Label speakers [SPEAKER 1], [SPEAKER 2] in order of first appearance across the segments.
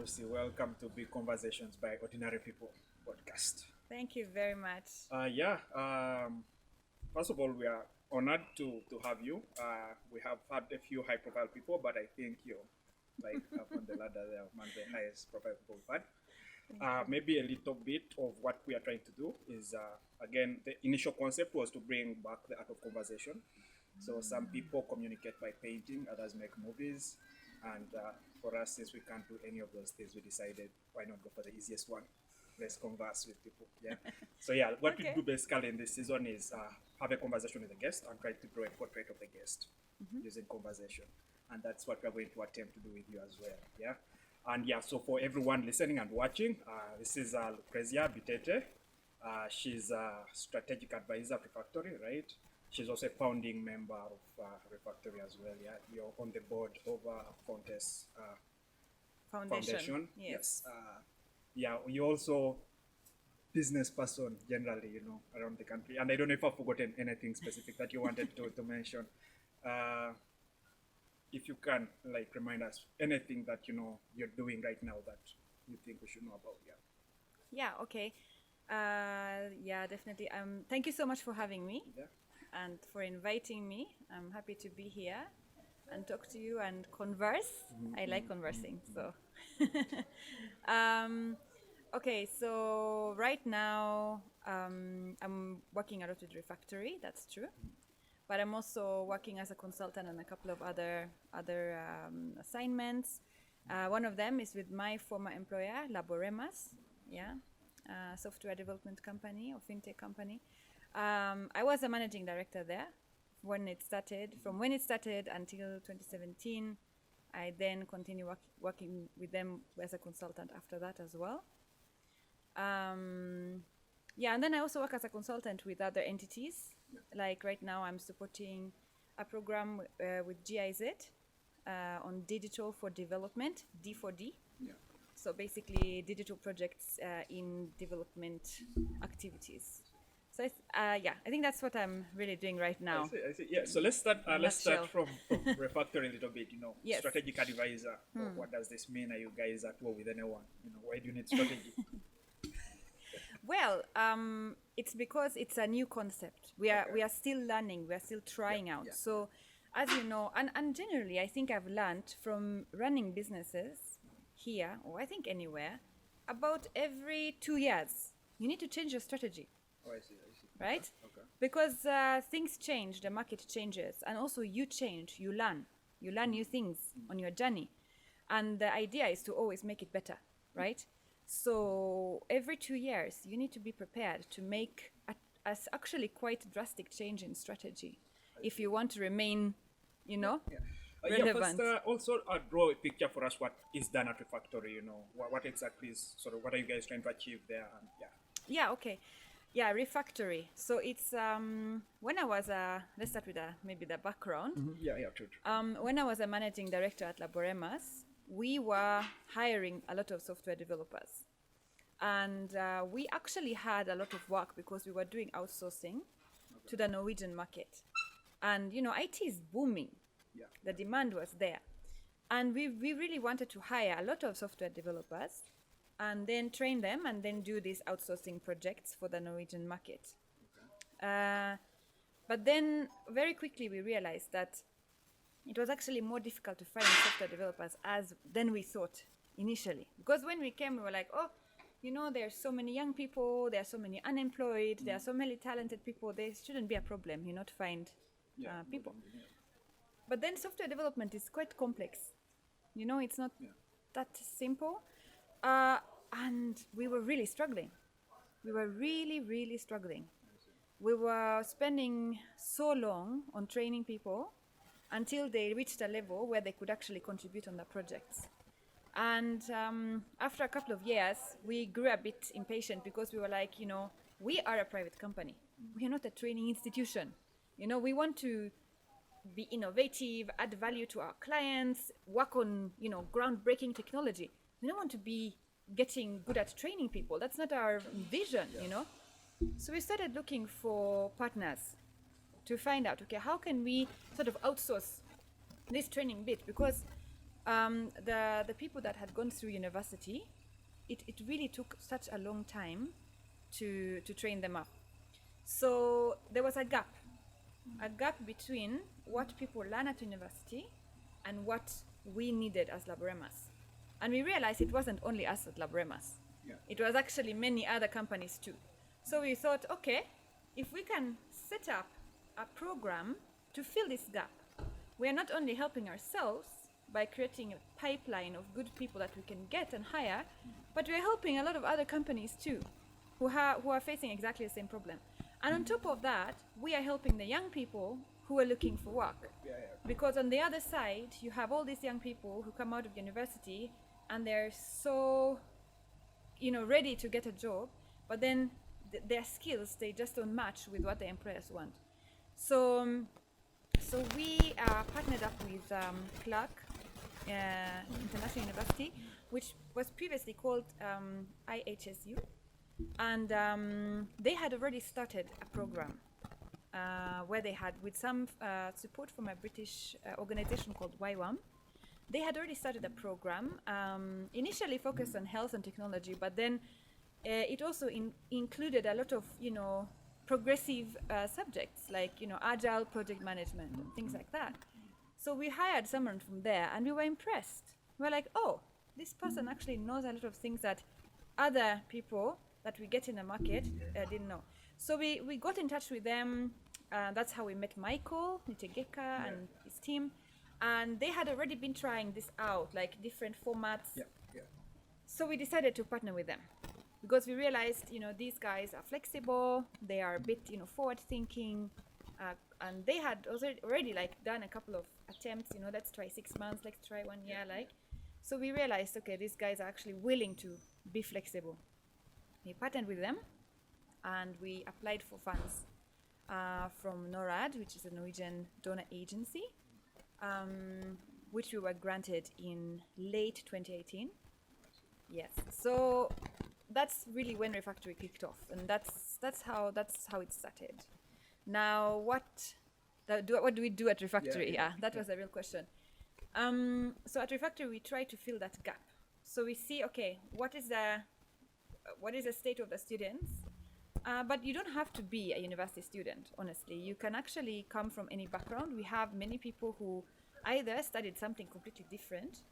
[SPEAKER 1] Lucy. Welcome to Big Conversations by Ordinary People podcast.
[SPEAKER 2] Thank you very much.
[SPEAKER 1] First of all, we are honored to have you. We have had a few high-profile people, but I think you're like up on the ladder there among the highest profile people we've had. Maybe a little bit of what we are trying to do is, again, the initial concept was to bring back the art of conversation. So some people communicate by painting, others make movies. And for us, since we can't do any of those things, we decided, why not go for the easiest one? Let's converse with people. Yeah. So yeah, what we do basically in this season is have a conversation with the guest and try to draw a portrait of the guest using conversation. And that's what we're going to attempt to do with you as well. Yeah. And yeah, so for everyone listening and watching, this is Lucrezia Biteete. She's a strategic advisor of Refactory, right? She's also a founding member of Refactory as well. Yeah, you're on the board of Fontes Foundation.
[SPEAKER 2] Yes.
[SPEAKER 1] You're also business person generally, around the country. And I don't know if I've forgotten anything specific that you wanted to mention. If you can, remind us anything that you're doing right now that you think we should know about.
[SPEAKER 2] Yeah. Okay. Definitely. Thank you so much for having me.
[SPEAKER 1] Yeah.
[SPEAKER 2] And for inviting me. I'm happy to be here and talk to you and converse. I like conversing, so. Okay, so right now I'm working a lot with Refactory, that's true. But I'm also working as a consultant on a couple of other assignments. One of them is with my former employer, Laboremus, software development company or fintech company. I was a managing director there when it started. From when it started until 2017, I then continued working with them as a consultant after that as well. And then I also work as a consultant with other entities. Like right now, I'm supporting a program with GIZ on digital for development, D4D.
[SPEAKER 1] Yeah.
[SPEAKER 2] So basically, digital projects in development activities. So I think that's what I'm really doing right now.
[SPEAKER 1] I see. Yeah. So let's start from Refactory a little bit.
[SPEAKER 2] Yes.
[SPEAKER 1] Strategic advisor. What does this mean? Are you guys at war with anyone? Why do you need strategy?
[SPEAKER 2] Well, it's because it's a new concept. We are still learning. We are still trying out.
[SPEAKER 1] Yeah.
[SPEAKER 2] So, as you know, and generally, I think I've learned from running businesses here, or I think anywhere, about every 2 years, you need to change your strategy.
[SPEAKER 1] Oh, I see.
[SPEAKER 2] Right?
[SPEAKER 1] Okay.
[SPEAKER 2] Because things change, the market changes, and also you change, you learn new things on your journey. And the idea is to always make it better, right? So every 2 years, you need to be prepared to make a actually quite drastic change in strategy if you want to remain, relevant.
[SPEAKER 1] First, also draw a picture for us what is done at Refactory, what exactly is what are you guys trying to achieve there? And,
[SPEAKER 2] Yeah, okay. Yeah, Refactory. So it's when I was let's start with maybe the background.
[SPEAKER 1] True.
[SPEAKER 2] When I was a managing director at Laboremus, we were hiring a lot of software developers. And we actually had a lot of work because we were doing outsourcing to the Norwegian market. And, IT is booming.
[SPEAKER 1] Yeah.
[SPEAKER 2] The demand was there. And we really wanted to hire a lot of software developers and then train them and then do these outsourcing projects for the Norwegian market. Okay. But then very quickly we realized that it was actually more difficult to find software developers than we thought initially. Because when we came, we were like, there are so many young people, there are so many unemployed, there are so many talented people, there shouldn't be a problem, to find people. But then software development is quite complex. It's not that simple. And we were really struggling. We were really, really struggling. We were spending so long on training people until they reached a level where they could actually contribute on the projects. And after a couple of years, we grew a bit impatient because we were like, we are a private company. We are not a training institution. We want to be innovative, add value to our clients, work on, groundbreaking technology. We don't want to be getting good at training people. That's not our vision, So we started looking for partners to find out, okay, how can we sort of outsource this training bit? Because the people that had gone through university, it really took such a long time to train them up. So there was a gap between what people learn at university and what we needed as Laboremus. And we realized it wasn't only us at Laboremus.
[SPEAKER 1] Yeah.
[SPEAKER 2] It was actually many other companies too. So we thought, okay, if we can set up a program to fill this gap, we are not only helping ourselves by creating a pipeline of good people that we can get and hire, but we are helping a lot of other companies too who are facing exactly the same problem. And on top of that, we are helping the young people who are looking for work.
[SPEAKER 1] Yeah.
[SPEAKER 2] Because on the other side, you have all these young people who come out of university and they're so, ready to get a job, but then their skills, they just don't match with what the employers want. So we partnered up with Clark International University, which was previously called IHSU, and they had already started a program where they had, with some support from a British organization called YWAM, they had already started a program initially focused on health and technology, but then it also included a lot of progressive subjects like agile project management and things like that. So we hired someone from there and we were impressed. We were like, oh, this person actually knows a lot of things that other people that we get in the market didn't know. So we got in touch with them. That's how we met Michael Nitegeka and his team. And they had already been trying this out, like different formats.
[SPEAKER 1] Yeah.
[SPEAKER 2] So we decided to partner with them because we realized, these guys are flexible, they are a bit, forward thinking, and they had already done a couple of attempts, let's try 6 months, let's try 1 year, So we realized, okay, these guys are actually willing to be flexible. We partnered with them and we applied for funds from NORAD, which is a Norwegian donor agency, which we were granted in late 2018. Yes, so that's really when Refactory kicked off, and that's how it started. Now, what do we do at Refactory? That was a real question. So at Refactory, we try to fill that gap. So we see, okay, what is the state of the students? But you don't have to be a university student, honestly. You can actually come from any background. We have many people who either studied something completely different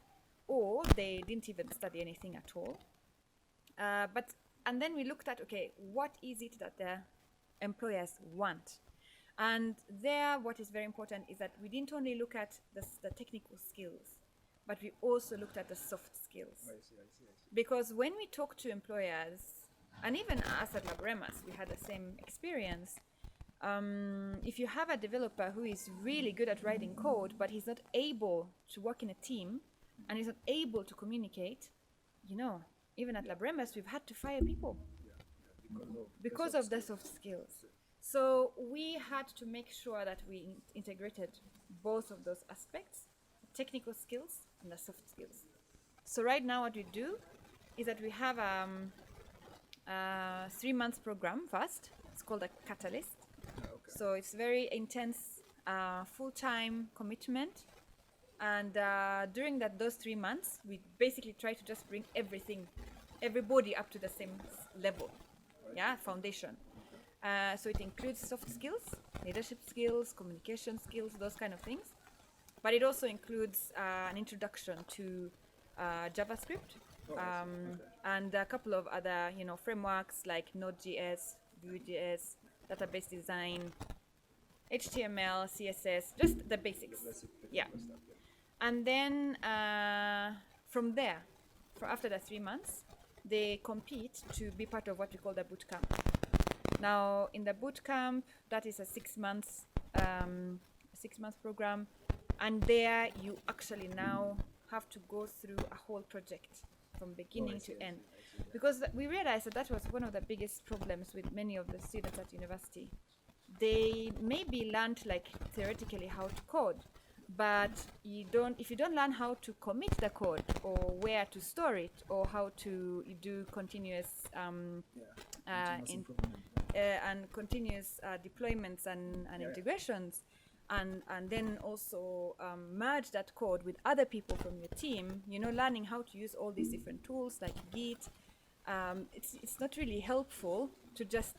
[SPEAKER 2] or they didn't even study anything at all. And then we looked at, okay, what is it that the employers want? And there, what is very important is that we didn't only look at the technical skills, but we also looked at the soft skills.
[SPEAKER 1] I see.
[SPEAKER 2] Because when we talk to employers, and even us at Laboremus, we had the same experience. If you have a developer who is really good at writing code, but he's not able to work in a team, and he's not able to communicate, even at Laboremus, we've had to fire people because of the soft skills. So we had to make sure that we integrated both of those aspects, the technical skills and the soft skills. So right now what we do is that we have a 3-month program first. It's called a Catalyst. So it's very intense, full-time commitment. And during those 3 months, we basically try to just bring everybody up to the same level, foundation. So it includes soft skills, leadership skills, communication skills, those kind of things. But it also includes an introduction to JavaScript and a couple of other, frameworks like Node.js, Vue.js, database design, HTML, CSS, just the basics. And then from there, after the 3 months, they compete to be part of what we call the bootcamp. Now, in the bootcamp, that is a 6 months program, and there you actually now have to go through a whole project from beginning to end, because we realized that was one of the biggest problems with many of the students at university. They maybe learned theoretically how to code, but if you don't learn how to commit the code or where to store it or how to do continuous continuous deployments and integrations, and then also merge that code with other people from your team, learning how to use all these different tools like Git. It's not really helpful to just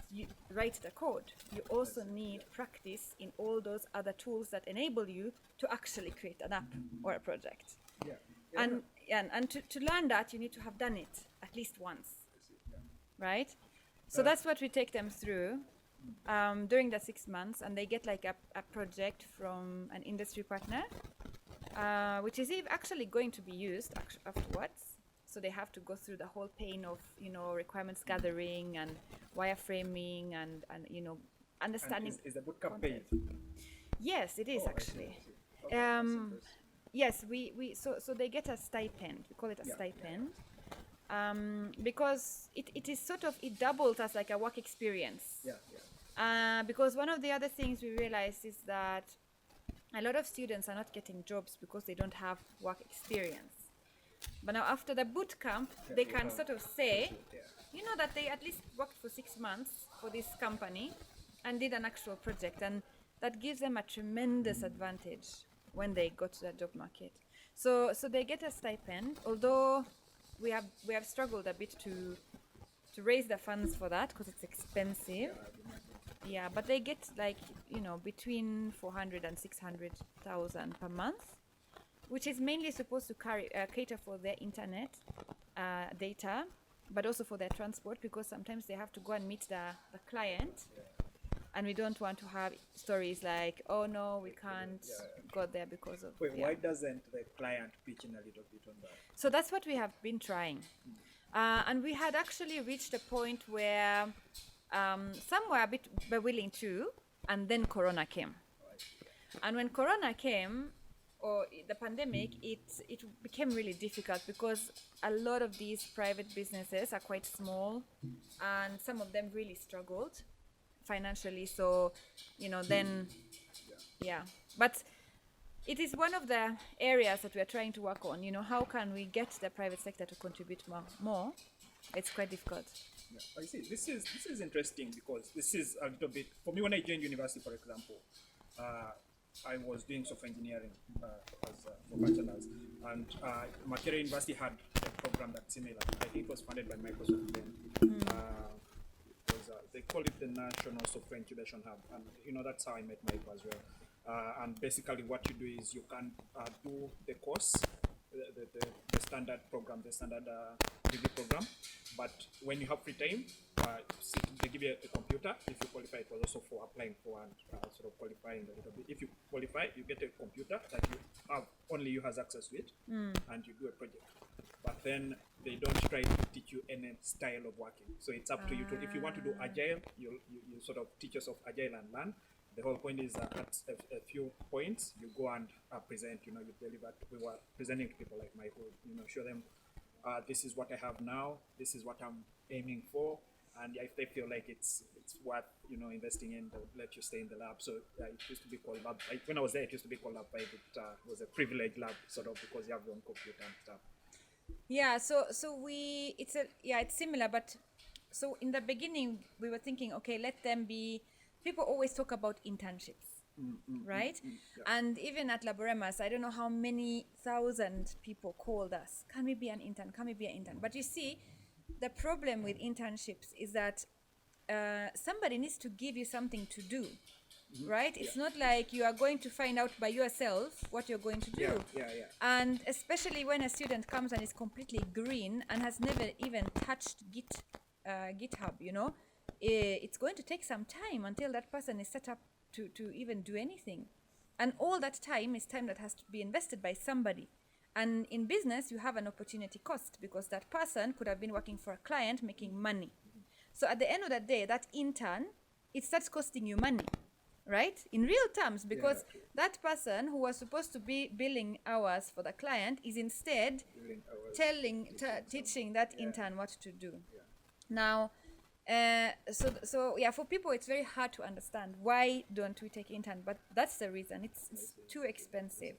[SPEAKER 2] write the code. You also need practice in all those other tools that enable you to actually create an app or a project. And to learn that, you need to have done it at least once, right? So that's what we take them through during the 6 months, and they get like a project from an industry partner, which is actually going to be used afterwards. So they have to go through the whole pain of, requirements gathering and wireframing and understanding.
[SPEAKER 1] And is the bootcamp paid?
[SPEAKER 2] Yes, it is actually. Yes, so they get a stipend. We call it a stipend. Because it is sort of, it doubles as like a work experience. Because one of the other things we realized is that a lot of students are not getting jobs because they don't have work experience. But now after the boot camp, they can sort of say, that they at least worked for 6 months for this company and did an actual project. And that gives them a tremendous advantage when they go to the job market. So they get a stipend, although we have struggled a bit to raise the funds for that because it's expensive. Yeah, but they get between 400 and 600,000 per month, which is mainly supposed to cater for their internet data, but also for their transport, because sometimes they have to go and meet the client, and we don't want to have stories like, oh no, we can't go there because of...
[SPEAKER 1] Why doesn't the client pitch in a little bit on that?
[SPEAKER 2] So that's what we have been trying. And we had actually reached a point where some were a bit willing to, and then Corona came. And when Corona came, or the pandemic, it became really difficult because a lot of these private businesses are quite small, and some of them really struggled financially. So, but it is one of the areas that we are trying to work on. How can we get the private sector to contribute more? It's quite difficult.
[SPEAKER 1] I see. This is interesting because this is a little bit, for me, when I joined university, for example, I was doing software engineering for bachelor's, and Makerere University had a program that's similar. I think it was funded by Microsoft then. They call it the National Software Incubation Hub, and that's how I met Michael as well. And basically what you do is you can do the course, the standard program, the standard degree program, but when you have free time, they give you a computer. If you qualify, it was also for applying for and sort of qualifying a little bit. If you qualify, you get a computer that you have, only you has access to it, and you do a project. But then they don't try to teach you any style of working. So it's up to you to, if you want to do agile, you sort of teach yourself agile and learn. The whole point is at a few points, you go and present, you deliver. We were presenting to people like Michael, show them, this is what I have now, this is what I'm aiming for. And if they feel like it's worth, investing in, they'll let you stay in the lab. So it used to be called lab. When I was there, it used to be called lab 5. It was a privileged lab, sort of, because you have your own computer and stuff.
[SPEAKER 2] Yeah, so it's similar, but so in the beginning we were thinking, okay, let them be. People always talk about internships, right? And even at Laboremus, I don't know how many thousand people called us. Can we be an intern? Can we be an intern? But you see, the problem with internships is that somebody needs to give you something to do, right? It's not like you are going to find out by yourself what you're going to do. And especially when a student comes and is completely green and has never even touched GitHub, it's going to take some time until that person is set up to even do anything. And all that time is time that has to be invested by somebody. And in business, you have an opportunity cost because that person could have been working for a client making money. So at the end of the day, that intern, it starts costing you money, right? In real terms, because that person who was supposed to be billing hours for the client is instead teaching that intern what to do. Now, for people, it's very hard to understand why don't we take intern, but that's the reason. It's too expensive.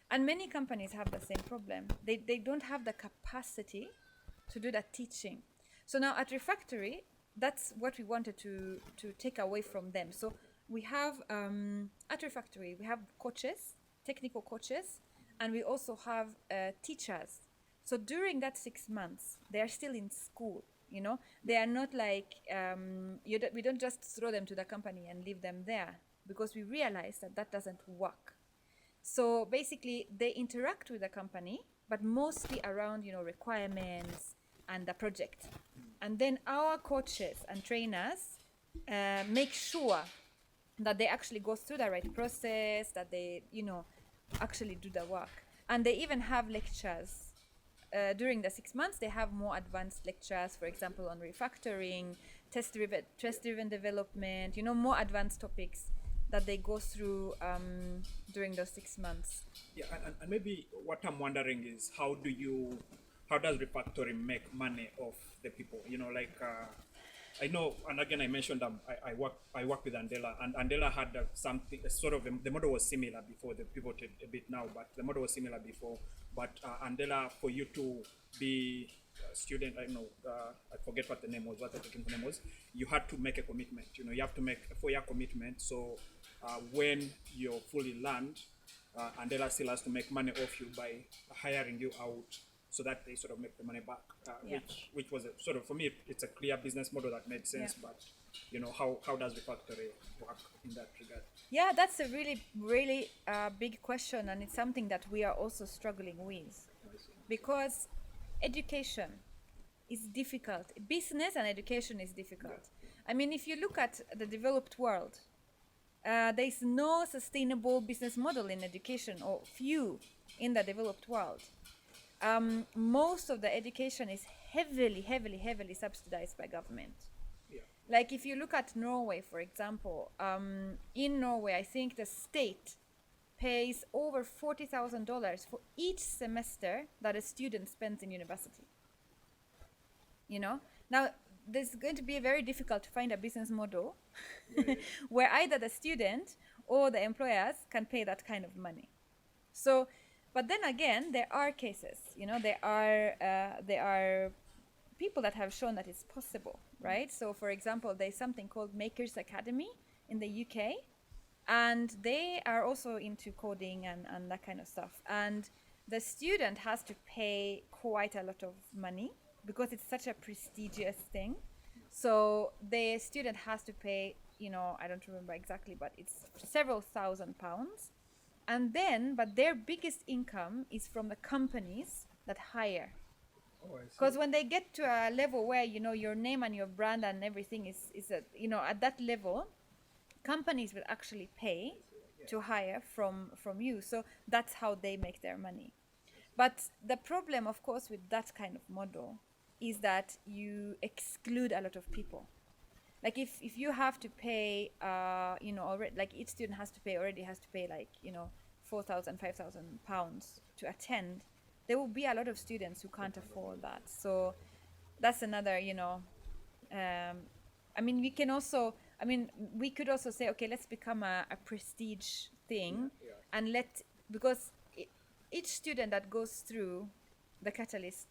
[SPEAKER 2] And many companies have the same problem. They don't have the capacity to do that teaching. So now at Refactory, that's what we wanted to take away from them. So we have at Refactory, we have coaches, technical coaches, and we also have teachers. So during that 6 months, they are still in school. You know, they are not like we don't just throw them to the company and leave them there, because we realize that that doesn't work. So basically, they interact with the company, but mostly around, you know, requirements and the project. And then our coaches and trainers make sure that they actually go through the right process, that they, you know, actually do the work. And they even have lectures. During the 6 months, they have more advanced lectures, for example, on refactoring, test-driven development, you know, more advanced topics that they go through during those 6 months.
[SPEAKER 1] Yeah, and maybe what I'm wondering is how does refactoring make money off the people? You know, like I know, and again, I mentioned I work with Andela, and Andela had something sort of the model was similar before. They pivoted a bit now, but the model was similar before. But Andela, for you to be a student, I don't know, I forget what the name was, what the technical name was. You had to make a commitment. You know, you have to make a 4-year commitment. So when you're fully learned, Andela still has to make money off you by hiring you out, so that they sort of make the money back, which was a sort of, for me, it's a clear business model that made sense. But you know, how does Refactory work in that regard?
[SPEAKER 2] Yeah, that's a really big question, and it's something that we are also struggling with, because education is difficult. Business and education is difficult. I mean, if you look at the developed world, there is no sustainable business model in education, or few in the developed world. Most of the education is heavily subsidized by government.
[SPEAKER 1] Yeah.
[SPEAKER 2] Like if you look at Norway, for example, in Norway, I think the state pays over $40,000 for each semester that a student spends in university. You know, now there's going to be very difficult to find a business model where either the student or the employers can pay that kind of money. So, but then again, there are cases, you know, there are people that have shown that it's possible, right? So, for example, there's something called Makers Academy in the UK, and they are also into coding and that kind of stuff. And the student has to pay quite a lot of money because it's such a prestigious thing. So the student has to pay, you know, I don't remember exactly, but it's several £1,000s. And then, but their biggest income is from the companies that hire. Because when they get to a level where, you know, your name and your brand and everything is at, you know, at that level, companies will actually pay to hire from you. So that's how they make their money. But the problem, of course, with that kind of model is that you exclude a lot of people. Like if you have to pay, you know, already, like each student has to pay like, you know, £4,000, £5,000 to attend, there will be a lot of students who can't afford that. So that's another, you know, I mean, we could also say, okay, let's become a prestige thing, and because each student that goes through the Catalyst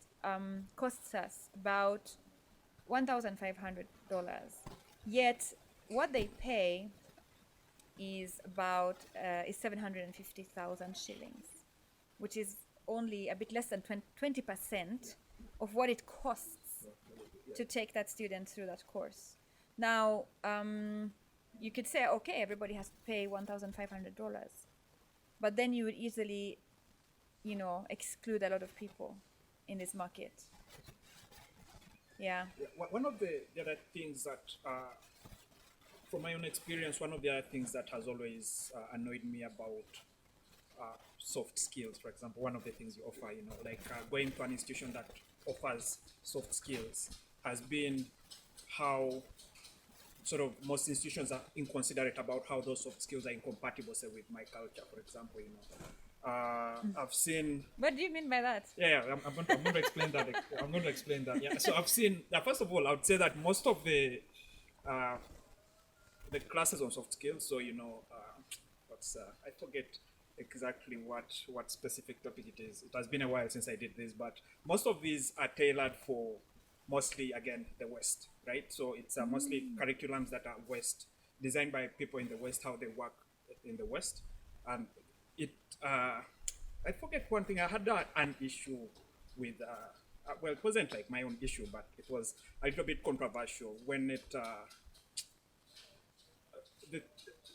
[SPEAKER 2] costs us about $1,500. Yet what they pay is about 750,000 shillings, which is only a bit less than 20% of what it costs to take that student through that course. Now, you could say, okay, everybody has to pay $1,500, but then you would easily, you know, exclude a lot of people in this market. Yeah.
[SPEAKER 1] One of the other things that, from my own experience, one of the other things that has always annoyed me about soft skills, for example, one of the things you offer, you know, like going to an institution that offers soft skills, has been how sort of most institutions are inconsiderate about how those soft skills are incompatible, say, with my culture, for example, you know. I've seen...
[SPEAKER 2] What do you mean by that?
[SPEAKER 1] I'm going to explain that. I'm going to explain that. Yeah. So I've seen... first of all, I would say that most of the classes on soft skills, so, you know, I forget exactly what specific topic it is. It has been a while since I did this, but most of these are tailored for mostly, again, the West, right? So it's mostly curriculums that are West designed by people in the West, how they work in the West. And it, I forget one thing, I had an issue with, well, it wasn't like my own issue, but it was a little bit controversial when it, the,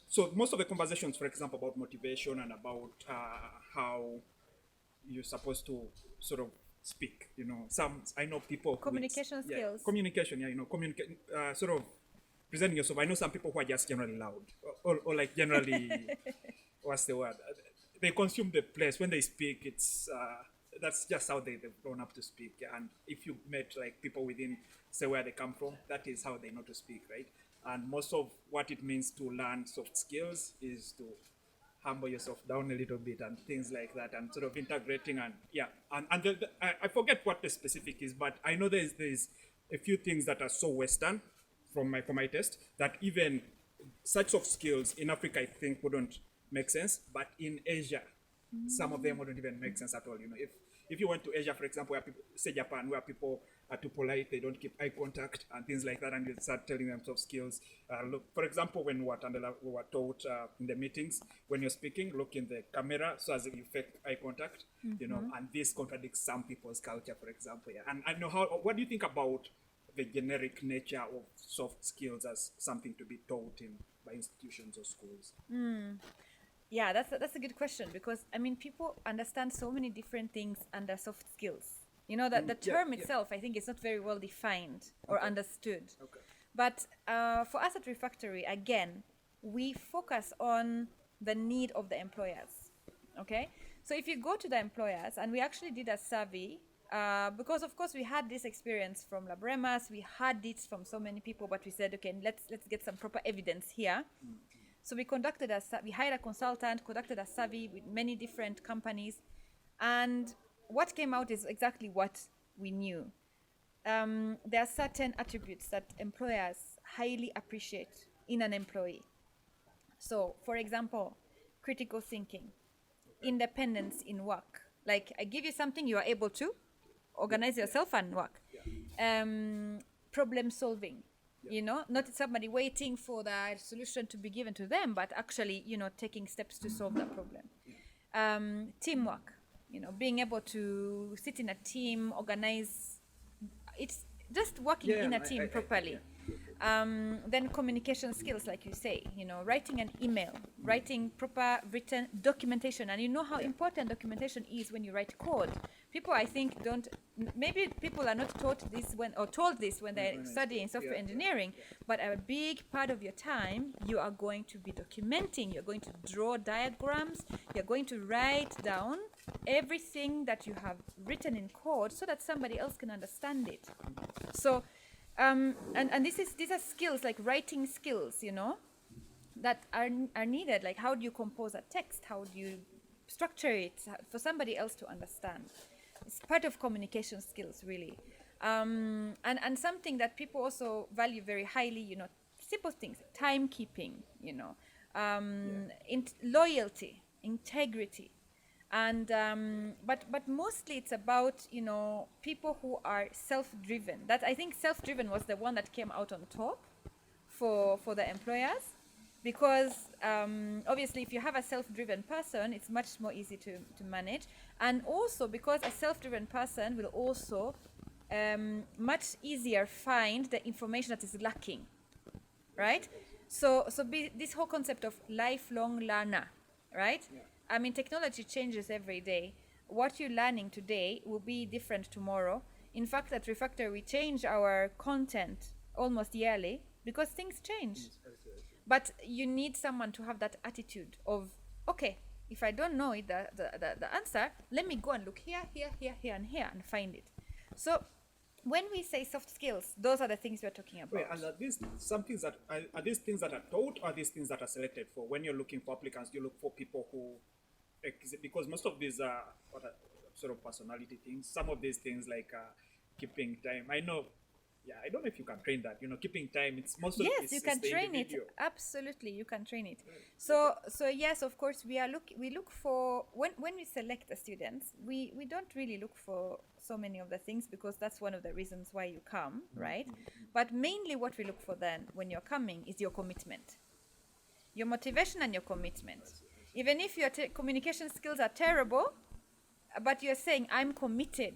[SPEAKER 1] so most of the conversations, for example, about motivation and about how you're supposed to sort of speak, I know people
[SPEAKER 2] Communication skills.
[SPEAKER 1] Communication, sort of presenting yourself. I know some people who are just generally loud or like generally what's the word, they consume the place when they speak. It's that's just how they've grown up to speak. And if you met like people within, say, where they come from, that is how they know to speak, right? And most of what it means to learn soft skills is to humble yourself down a little bit and things like that, and sort of integrating and I forget what the specific is, but I know there's a few things that are so Western from my test that even such soft skills in Africa I think wouldn't make sense, but in Asia some of them wouldn't even make sense at all. If you went to Asia, for example, where people, say Japan, where people are too polite, they don't keep eye contact and things like that, and you start telling them soft skills. Look, for example, when we were taught in the meetings, when you're speaking, look in the camera so as you fake eye contact, and this contradicts some people's culture, for example. Yeah. And I know what do you think about the generic nature of soft skills as something to be taught by institutions or schools?
[SPEAKER 2] Yeah, that's a good question, because I mean people understand so many different things under soft skills. That the term itself, I think, is not very well defined or understood.
[SPEAKER 1] Okay.
[SPEAKER 2] But for us at Refactory, again, we focus on the need of the employers. Okay, so if you go to the employers, and we actually did a survey, because of course we had this experience from Laboremus, we had it from so many people, but we said, okay, let's get some proper evidence here. So we hired a consultant, conducted a survey with many different companies, and what came out is exactly what we knew. There are certain attributes that employers highly appreciate in an employee. So, for example, critical thinking, independence in work. Like, I give you something, you are able to organize yourself and work. Problem solving. Not somebody waiting for the solution to be given to them, but actually, taking steps to solve that problem. Teamwork, being able to sit in a team, organize, it's just working in a team properly. Then communication skills, like you say, writing an email, writing proper written documentation. And you know how important documentation is when you write code. People, I think, maybe people are not told this when they're studying software engineering, but a big part of your time, you are going to be documenting, you're going to draw diagrams, you're going to write down everything that you have written in code so that somebody else can understand it. So, and these are skills, like writing skills, that are needed. Like, how do you compose a text? How do you structure it for somebody else to understand? It's part of communication skills, really. And something that people also value very highly, simple things, timekeeping, loyalty, integrity. And but mostly it's about people who are self-driven. That, I think, self-driven was the one that came out on top for the employers, because obviously if you have a self-driven person, it's much more easy to manage, and also because a self-driven person will also much easier find the information that is lacking, right? So this whole concept of lifelong learner, right? I mean, technology changes every day. What you're learning today will be different tomorrow. In fact, at Refactory, we change our content almost yearly because things change. But you need someone to have that attitude of, okay, if I don't know it, the answer, let me go and look here, and here, and find it. So when we say soft skills, those are the things we're talking about.
[SPEAKER 1] Wait, and are these things that are taught, or are these things that are selected for? When you're looking for applicants, you look for people who, because most of these are sort of personality things. Some of these things like keeping time. I don't know if you can train that. Keeping time. It's most of
[SPEAKER 2] yes, you can train it. Absolutely, you can train it. So yes, of course, we look for when we select the students, we don't really look for so many of the things, because that's one of the reasons why you come, right? But mainly what we look for then when you're coming is your commitment. your motivation and your commitment. Even if your communication skills are terrible, but you're saying, I'm committed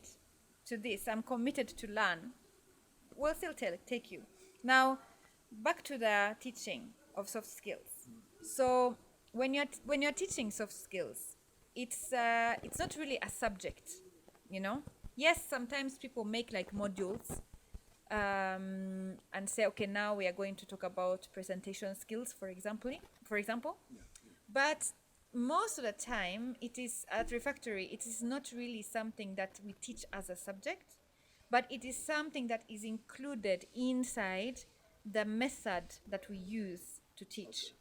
[SPEAKER 2] to this, I'm committed to learn, we'll still take you. Now, back to the teaching of soft skills. So when you're teaching soft skills, it's not really a subject, you know. Yes, sometimes people make like modules and say, okay, now we are going to talk about presentation skills, for example. But most of the time, it is at Refactory, it is not really something that we teach as a subject, but it is something that is included inside the method that we use to teach.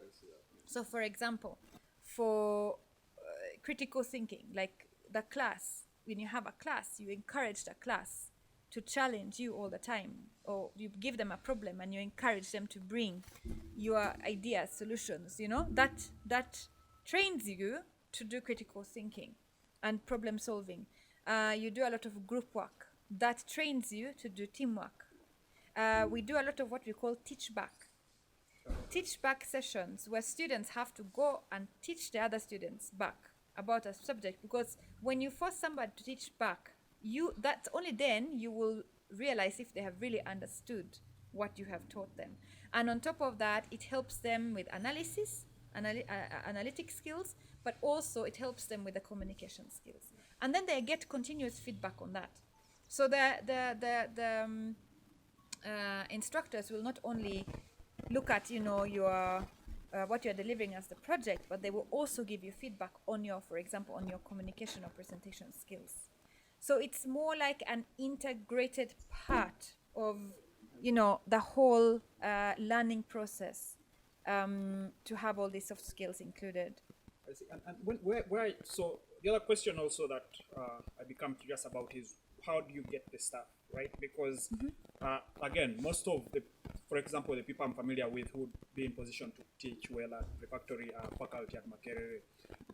[SPEAKER 2] So, for example, for critical thinking, like the class, when you have a class, you encourage the class to challenge you all the time, or you give them a problem and you encourage them to bring your ideas, solutions, you know, that trains you to do critical thinking and problem solving. You do a lot of group work that trains you to do teamwork. We do a lot of what we call teach back sessions, where students have to go and teach the other students back about a subject, because when you force somebody to teach back, that's only then you will realize if they have really understood what you have taught them. And on top of that, it helps them with analysis, analytic skills, but also it helps them with the communication skills. And then they get continuous feedback on that. So the instructors will not only look at, you know, your what you're delivering as the project, but they will also give you feedback on your, for example, on your communication or presentation skills. So it's more like an integrated part of, you know, the whole learning process, to have all these soft skills included.
[SPEAKER 1] I see. And so the other question also that I become curious about is, how do you get the staff, right? Because again, most of the, for example, the people I'm familiar with who would be in position to teach well at Refactory are faculty at Makerere.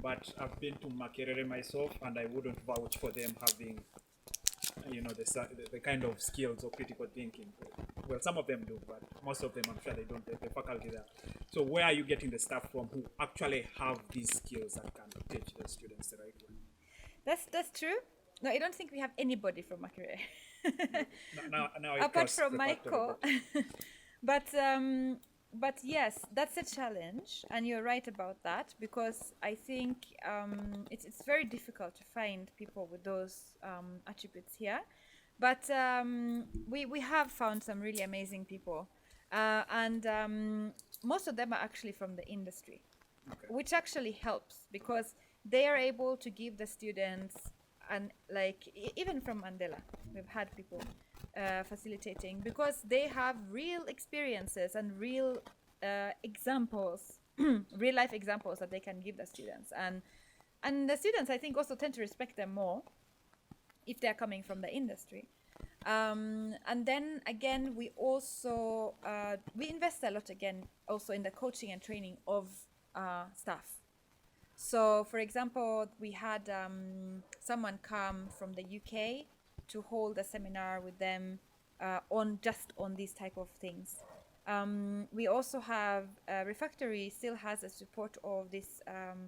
[SPEAKER 1] But I've been to Makerere myself, and I wouldn't vouch for them having, you know, the kind of skills or critical thinking. Well, some of them do, but most of them, I'm sure they don't. The faculty there. So where are you getting the staff from who actually have these skills that can teach the students the right way?
[SPEAKER 2] That's true. No, I don't think we have anybody from Makerere.
[SPEAKER 1] now
[SPEAKER 2] apart from Michael. But yes, that's a challenge, and you're right about that, because I think it's very difficult to find people with those attributes here. But we have found some really amazing people, and most of them are actually from the industry, which actually helps, because they are able to give the students, and like even from Mandela, we've had people facilitating, because they have real experiences and real examples, real life examples that they can give the students, and the students, I think, also tend to respect them more if they're coming from the industry. And then again, we also we invest a lot again also in the coaching and training of staff. So, for example, we had someone come from the UK to hold a seminar with them on these type of things. We also have Refactory still has a support of this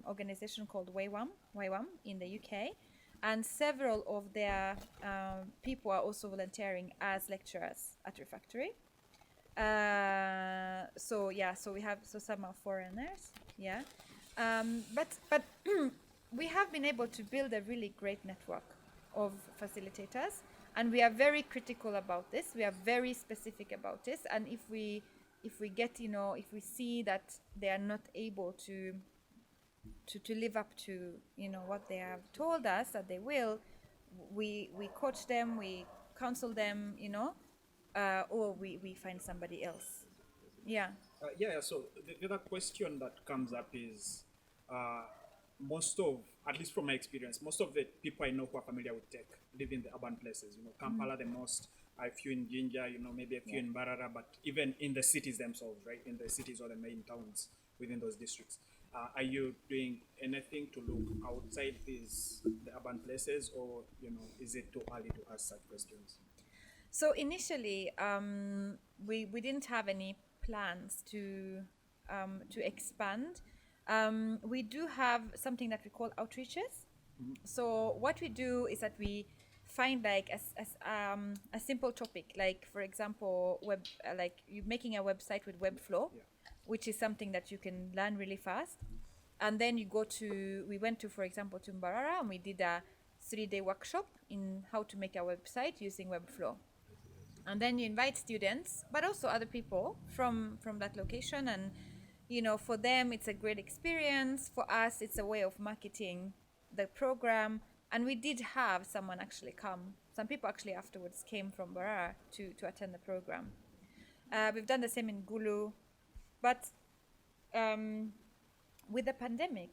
[SPEAKER 2] organization called YWAM in the UK, and several of their people are also volunteering as lecturers at Refactory. So we have some are foreigners, but we have been able to build a really great network of facilitators, and we are very critical about this. We are very specific about this, and if we get, you know, if we see that they are not able to live up to, you know, what they have told us that they will, we coach them, we counsel them, you know, or we find somebody else.
[SPEAKER 1] So the other question that comes up is, most of, at least from my experience, most of the people I know who are familiar with tech live in the urban places. You know, Kampala the most, a few in Jinja, you know, maybe a few in Bharara, but even in the cities themselves, right? In the cities or the main towns within those districts. Are you doing anything to look outside the urban places, or, you know, is it too early to ask such questions?
[SPEAKER 2] So initially, we didn't have any plans to to expand, we do have something that we call outreaches. So what we do is that we find like a simple topic, like for example, like you making a website with Webflow, which is something that you can learn really fast. And then we went to, for example, to Bharara, and we did a 3-day workshop in how to make a website using Webflow. And then you invite students, but also other people from that location. And, for them, it's a great experience. For us, it's a way of marketing the program. And we did have someone actually come. Some people actually afterwards came from Bharara to attend the program. We've done the same in Gulu. But with the pandemic,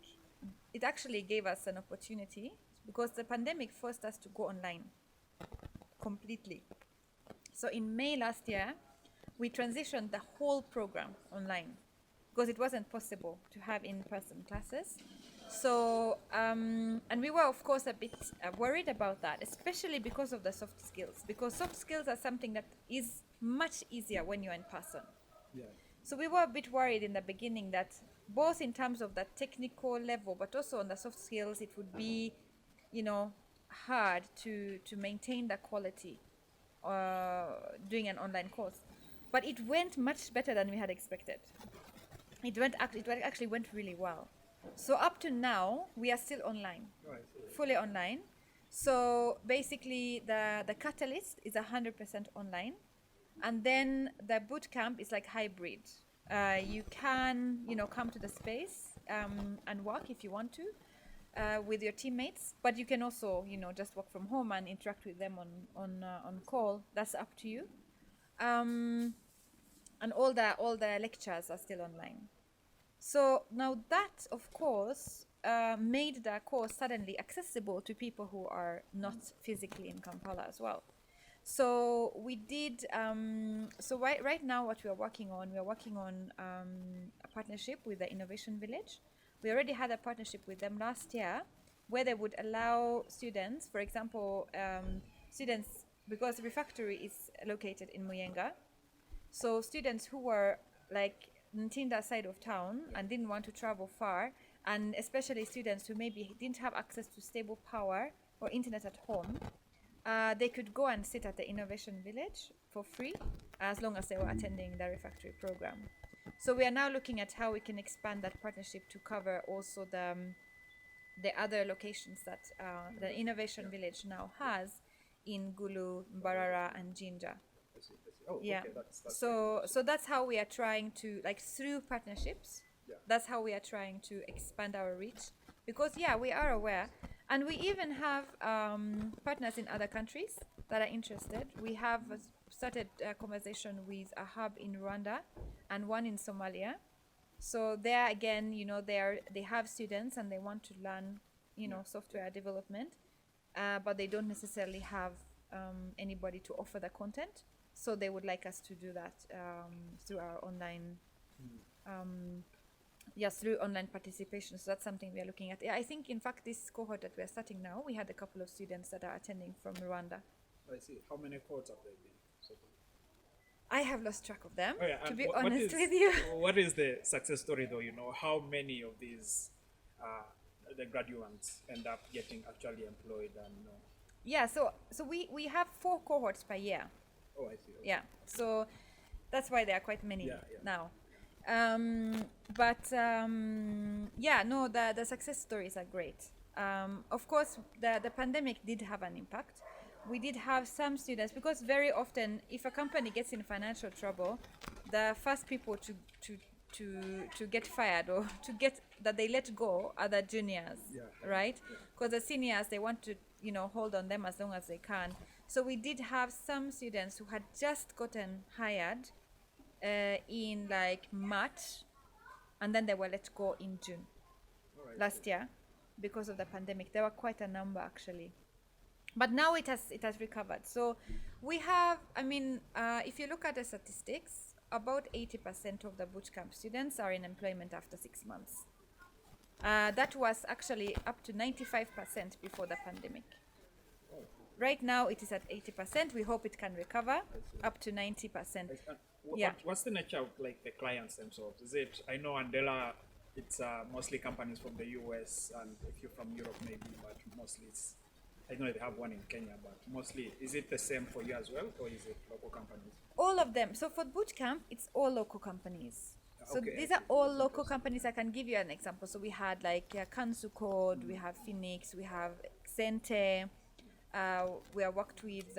[SPEAKER 2] it actually gave us an opportunity because the pandemic forced us to go online completely. So in May last year, we transitioned the whole program online because it wasn't possible to have in-person classes. So, and we were, of course, a bit worried about that, especially because of the soft skills, because soft skills are something that is much easier when you're in person.
[SPEAKER 1] Yeah.
[SPEAKER 2] So we were a bit worried in the beginning that both in terms of the technical level, but also on the soft skills, it would be, hard to maintain the quality doing an online course. But it went much better than we had expected. It actually went really well. So up to now, we are still online, fully online. So basically, the Catalyst is 100% online. And then the bootcamp is like hybrid. You can, come to the space and work if you want to with your teammates, but you can also, just work from home and interact with them on call. That's up to you. And all the lectures are still online. So now that, of course, made the course suddenly accessible to people who are not physically in Kampala as well. So we did, right now what we are working on a partnership with the Innovation Village. We already had a partnership with them last year where they would allow students, for example, because Refactory is located in Muyenga. So students who were like Ntinda side of town and didn't want to travel far, and especially students who maybe didn't have access to stable power or internet at home, they could go and sit at the Innovation Village for free as long as they were attending the Refactory program. So we are now looking at how we can expand that partnership to cover also the other locations that the Innovation Village now has in Gulu, Bharara, and Jinja.
[SPEAKER 1] I see. Oh,
[SPEAKER 2] Yeah.
[SPEAKER 1] okay. That's
[SPEAKER 2] So that's how we are trying to, like, through partnerships, that's how we are trying to expand our reach. Because, we are aware. And we even have partners in other countries that are interested. We have started a conversation with a hub in Rwanda and one in Somalia. So there again, they have students and they want to learn, software development, but they don't necessarily have anybody to offer the content. So they would like us to do that through our online, through online participation. So that's something we are looking at. I think, in fact, this cohort that we are starting now, we had a couple of students that are attending from Rwanda.
[SPEAKER 1] I see. How many cohorts have there been?
[SPEAKER 2] I have lost track of them, to be
[SPEAKER 1] what
[SPEAKER 2] honest
[SPEAKER 1] is,
[SPEAKER 2] with you.
[SPEAKER 1] What is the success story, though? How many of these the graduates end up getting actually employed? And
[SPEAKER 2] Yeah, so we have 4 cohorts per year.
[SPEAKER 1] Oh, I see. Okay.
[SPEAKER 2] Yeah, so that's why there are quite many now. The success stories are great. Of course, the pandemic did have an impact. We did have some students, because very often if a company gets in financial trouble, the first people to get fired or to get that they let go are the juniors, right? Because the seniors, they want to hold on them as long as they can. So we did have some students who had just gotten hired in like March, and then they were let go in June last year because of the pandemic. There were quite a number actually, but now it has recovered. So we have, if you look at the statistics, about 80% of the bootcamp students are in employment after 6 months. That was actually up to 95% before the pandemic. Right now it is at 80%. We hope it can recover up to 90%. Yeah.
[SPEAKER 1] What's the nature of like the clients themselves? Is it, I know Andela, it's mostly companies from the US, and if you're from Europe maybe, but mostly it's, I know they have one in Kenya, but mostly, is it the same for you as well, or is it local companies?
[SPEAKER 2] All of them. So for bootcamp, it's all local companies. So
[SPEAKER 1] Okay,
[SPEAKER 2] these
[SPEAKER 1] okay.
[SPEAKER 2] are all
[SPEAKER 1] That's
[SPEAKER 2] local
[SPEAKER 1] interesting.
[SPEAKER 2] companies. I can give you an example. So we had like Kansu Code, we have Phoenix, we have Xente, we have worked with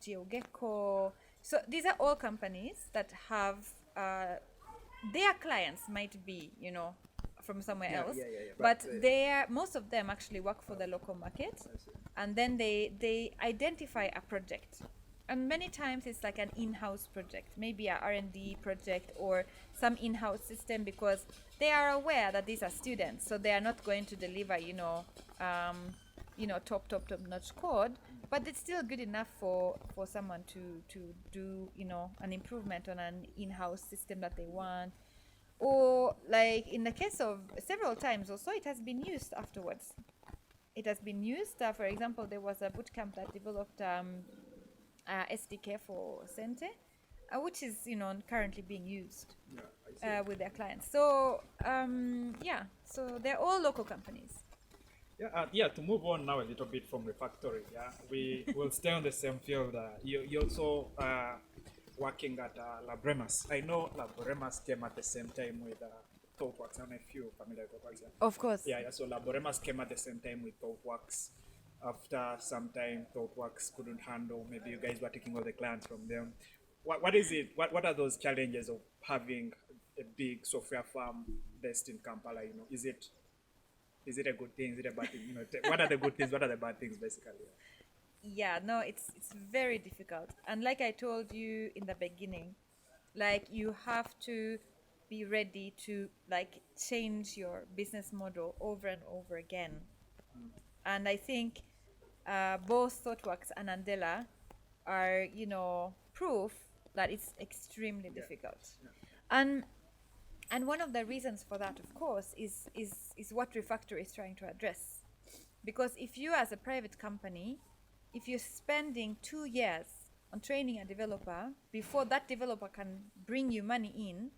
[SPEAKER 2] GeoGecko. So these are all companies that have their clients might be, from somewhere
[SPEAKER 1] Yeah,
[SPEAKER 2] else,
[SPEAKER 1] yeah, yeah, yeah.
[SPEAKER 2] but most of them actually work for the local market,
[SPEAKER 1] I see.
[SPEAKER 2] and then they identify a project, and many times it's like an in-house project, maybe a R&D project or some in-house system, because they are aware that these are students, so they are not going to deliver top notch code, but it's still good enough for someone to do an improvement on an in-house system that they want. Or like in the case of several times also, it has been used afterwards. It has been used, for example, there was a bootcamp that developed SDK for Sente, which is currently being used
[SPEAKER 1] Yeah, I see.
[SPEAKER 2] with their clients. So so they're all local companies.
[SPEAKER 1] Yeah, to move on now a little bit from Refactory, yeah, we will stay on the same field. You also working at Laboremus. I know Laboremus came at the same time with ThoughtWorks. I don't know if you're familiar with ThoughtWorks. Yeah?
[SPEAKER 2] Of course.
[SPEAKER 1] Yeah, so Laboremus came at the same time with ThoughtWorks. After some time, ThoughtWorks couldn't handle. Maybe you guys were taking all the clients from them. What is it? What are those challenges of having a big software firm based in Kampala? Is it a good thing? Is it a bad thing? What are the good things? What are the bad things, basically?
[SPEAKER 2] Yeah, no, it's very difficult, and like I told you in the beginning, like you have to be ready to like change your business model over and over again. And I think both ThoughtWorks and Andela are proof that it's extremely difficult. And one of the reasons for that, of course, is what Refactory is trying to address. Because if you, as a private company, if you're spending 2 years on training a developer before that developer can bring you money in,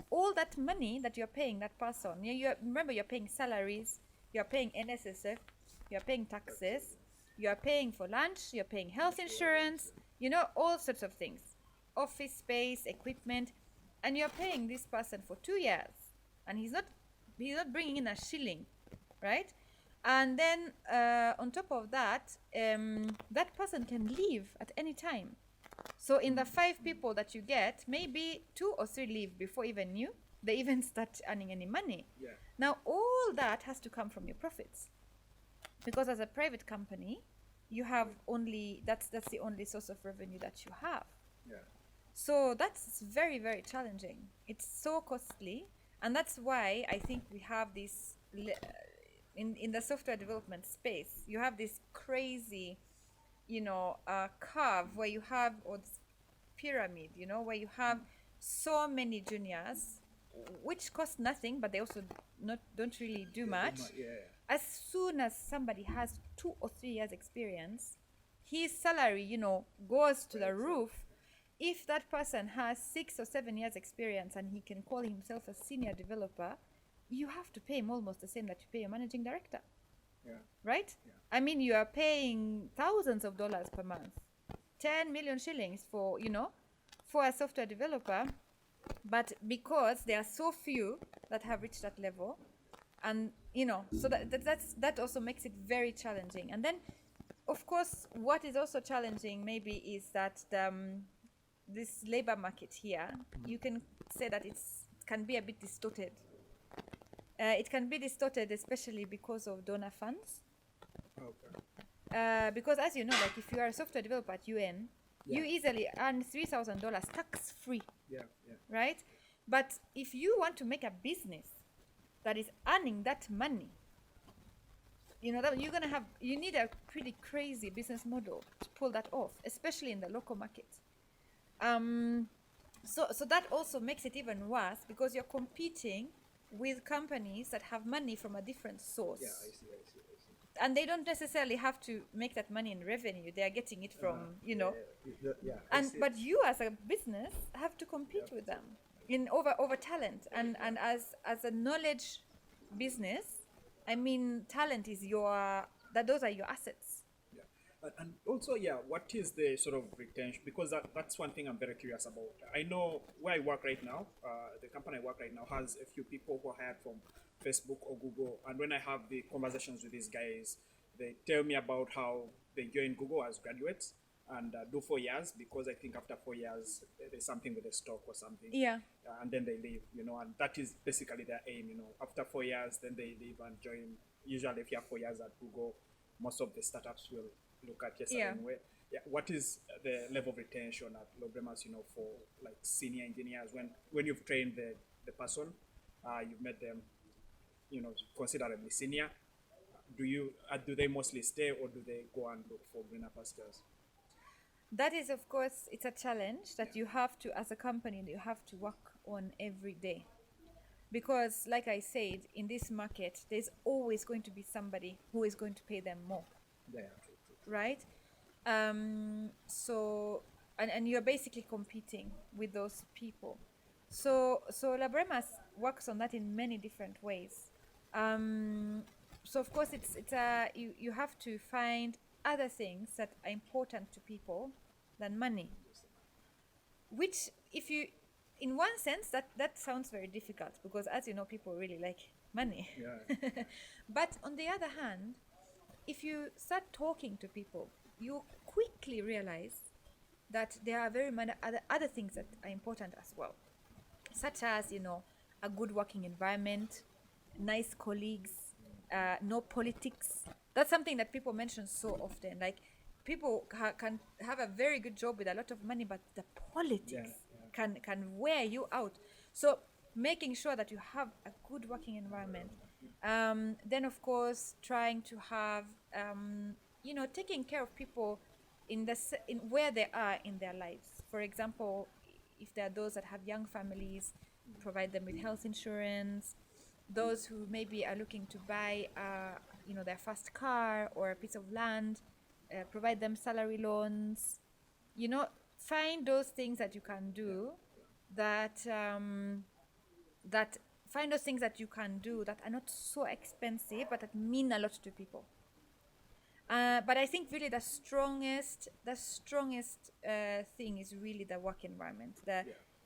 [SPEAKER 2] all that money that you're paying that person, remember you're paying salaries, you're paying NSSF, you're paying taxes, you're paying for lunch, you're paying health insurance, all sorts of things, office space, equipment, and you're paying this person for 2 years, and he's not bringing in a shilling, right? And then on top of that, that person can leave at any time. So in the 5 people that you get, maybe 2 or 3 leave before they even start earning any money.
[SPEAKER 1] Yeah.
[SPEAKER 2] Now all that has to come from your profits, because as a private company, you have that's the only source of revenue that you have.
[SPEAKER 1] Yeah.
[SPEAKER 2] So that's very, very challenging. It's so costly, and that's why I think we have this in the software development space. You have this crazy, curve where you have, or this pyramid, where you have so many juniors, which cost nothing, but they also don't really do much.
[SPEAKER 1] Yeah.
[SPEAKER 2] As soon as somebody has 2 or 3 years experience, his salary, goes to the roof. If that person has 6 or 7 years experience and he can call himself a senior developer, you have to pay him almost the same that you pay your managing director.
[SPEAKER 1] Yeah.
[SPEAKER 2] Right?
[SPEAKER 1] Yeah.
[SPEAKER 2] I mean, you are paying thousands of dollars per month, 10 million shillings for a software developer. But because there are so few that have reached that level, and so that also makes it very challenging. And then, of course, what is also challenging maybe is that this labor market here, you can say that it can be a bit distorted. It can be distorted, especially because of donor funds.
[SPEAKER 1] Okay.
[SPEAKER 2] Because as you know, like if you are a software developer at UN, you easily earn $3,000 tax free.
[SPEAKER 1] Yeah.
[SPEAKER 2] Right? But if you want to make a business that is earning that money, that you need a pretty crazy business model to pull that off, especially in the local market. So that also makes it even worse, because you're competing with companies that have money from a different source.
[SPEAKER 1] Yeah, I see.
[SPEAKER 2] and they don't necessarily have to make that money in revenue. They are getting it from, but you as a business have to compete with them in over talent. And as a knowledge business, I mean, talent is those are your assets.
[SPEAKER 1] And also, what is the sort of retention? Because that's one thing I'm very curious about. I know where I work right now, the company I work right now has a few people who are hired from Facebook or Google. And when I have the conversations with these guys, they tell me about how they join Google as graduates and do 4 years, because I think after 4 years, there's something with the stock or something.
[SPEAKER 2] Yeah.
[SPEAKER 1] And then they leave, and that is basically their aim, After 4 years, then they leave and join. Usually, if you have 4 years at Google, most of the startups will look at a certain way. What is the level of retention at Laboremus, for like senior engineers when you've trained the person, you've made them, considerably senior? Do they mostly stay, or do they go and look for greener pastures?
[SPEAKER 2] That is, of course, it's a challenge that you have to, as a company, you have to work on every day. Because, like I said, in this market, there's always going to be somebody who is going to pay them more.
[SPEAKER 1] Yeah, true.
[SPEAKER 2] Right? So, and you're basically competing with those people. So Laboremus works on that in many different ways. So of course, you have to find other things that are important to people than money. Which, in one sense, that sounds very difficult, because as you know, people really like money.
[SPEAKER 1] Yeah.
[SPEAKER 2] But on the other hand, if you start talking to people, you quickly realize that there are very many other things that are important as well, such as, a good working environment, nice colleagues, no politics. That's something that people mention so often. Like, people can have a very good job with a lot of money, but the politics can wear you out. So making sure that you have a good working environment. Then, of course, trying to have, taking care of people in where they are in their lives. For example, if there are those that have young families, provide them with health insurance. Those who maybe are looking to buy, their first car or a piece of land, provide them salary loans. Find those things that you can do find those things that you can do that are not so expensive, but that mean a lot to people. But I think really the strongest thing is really the work environment.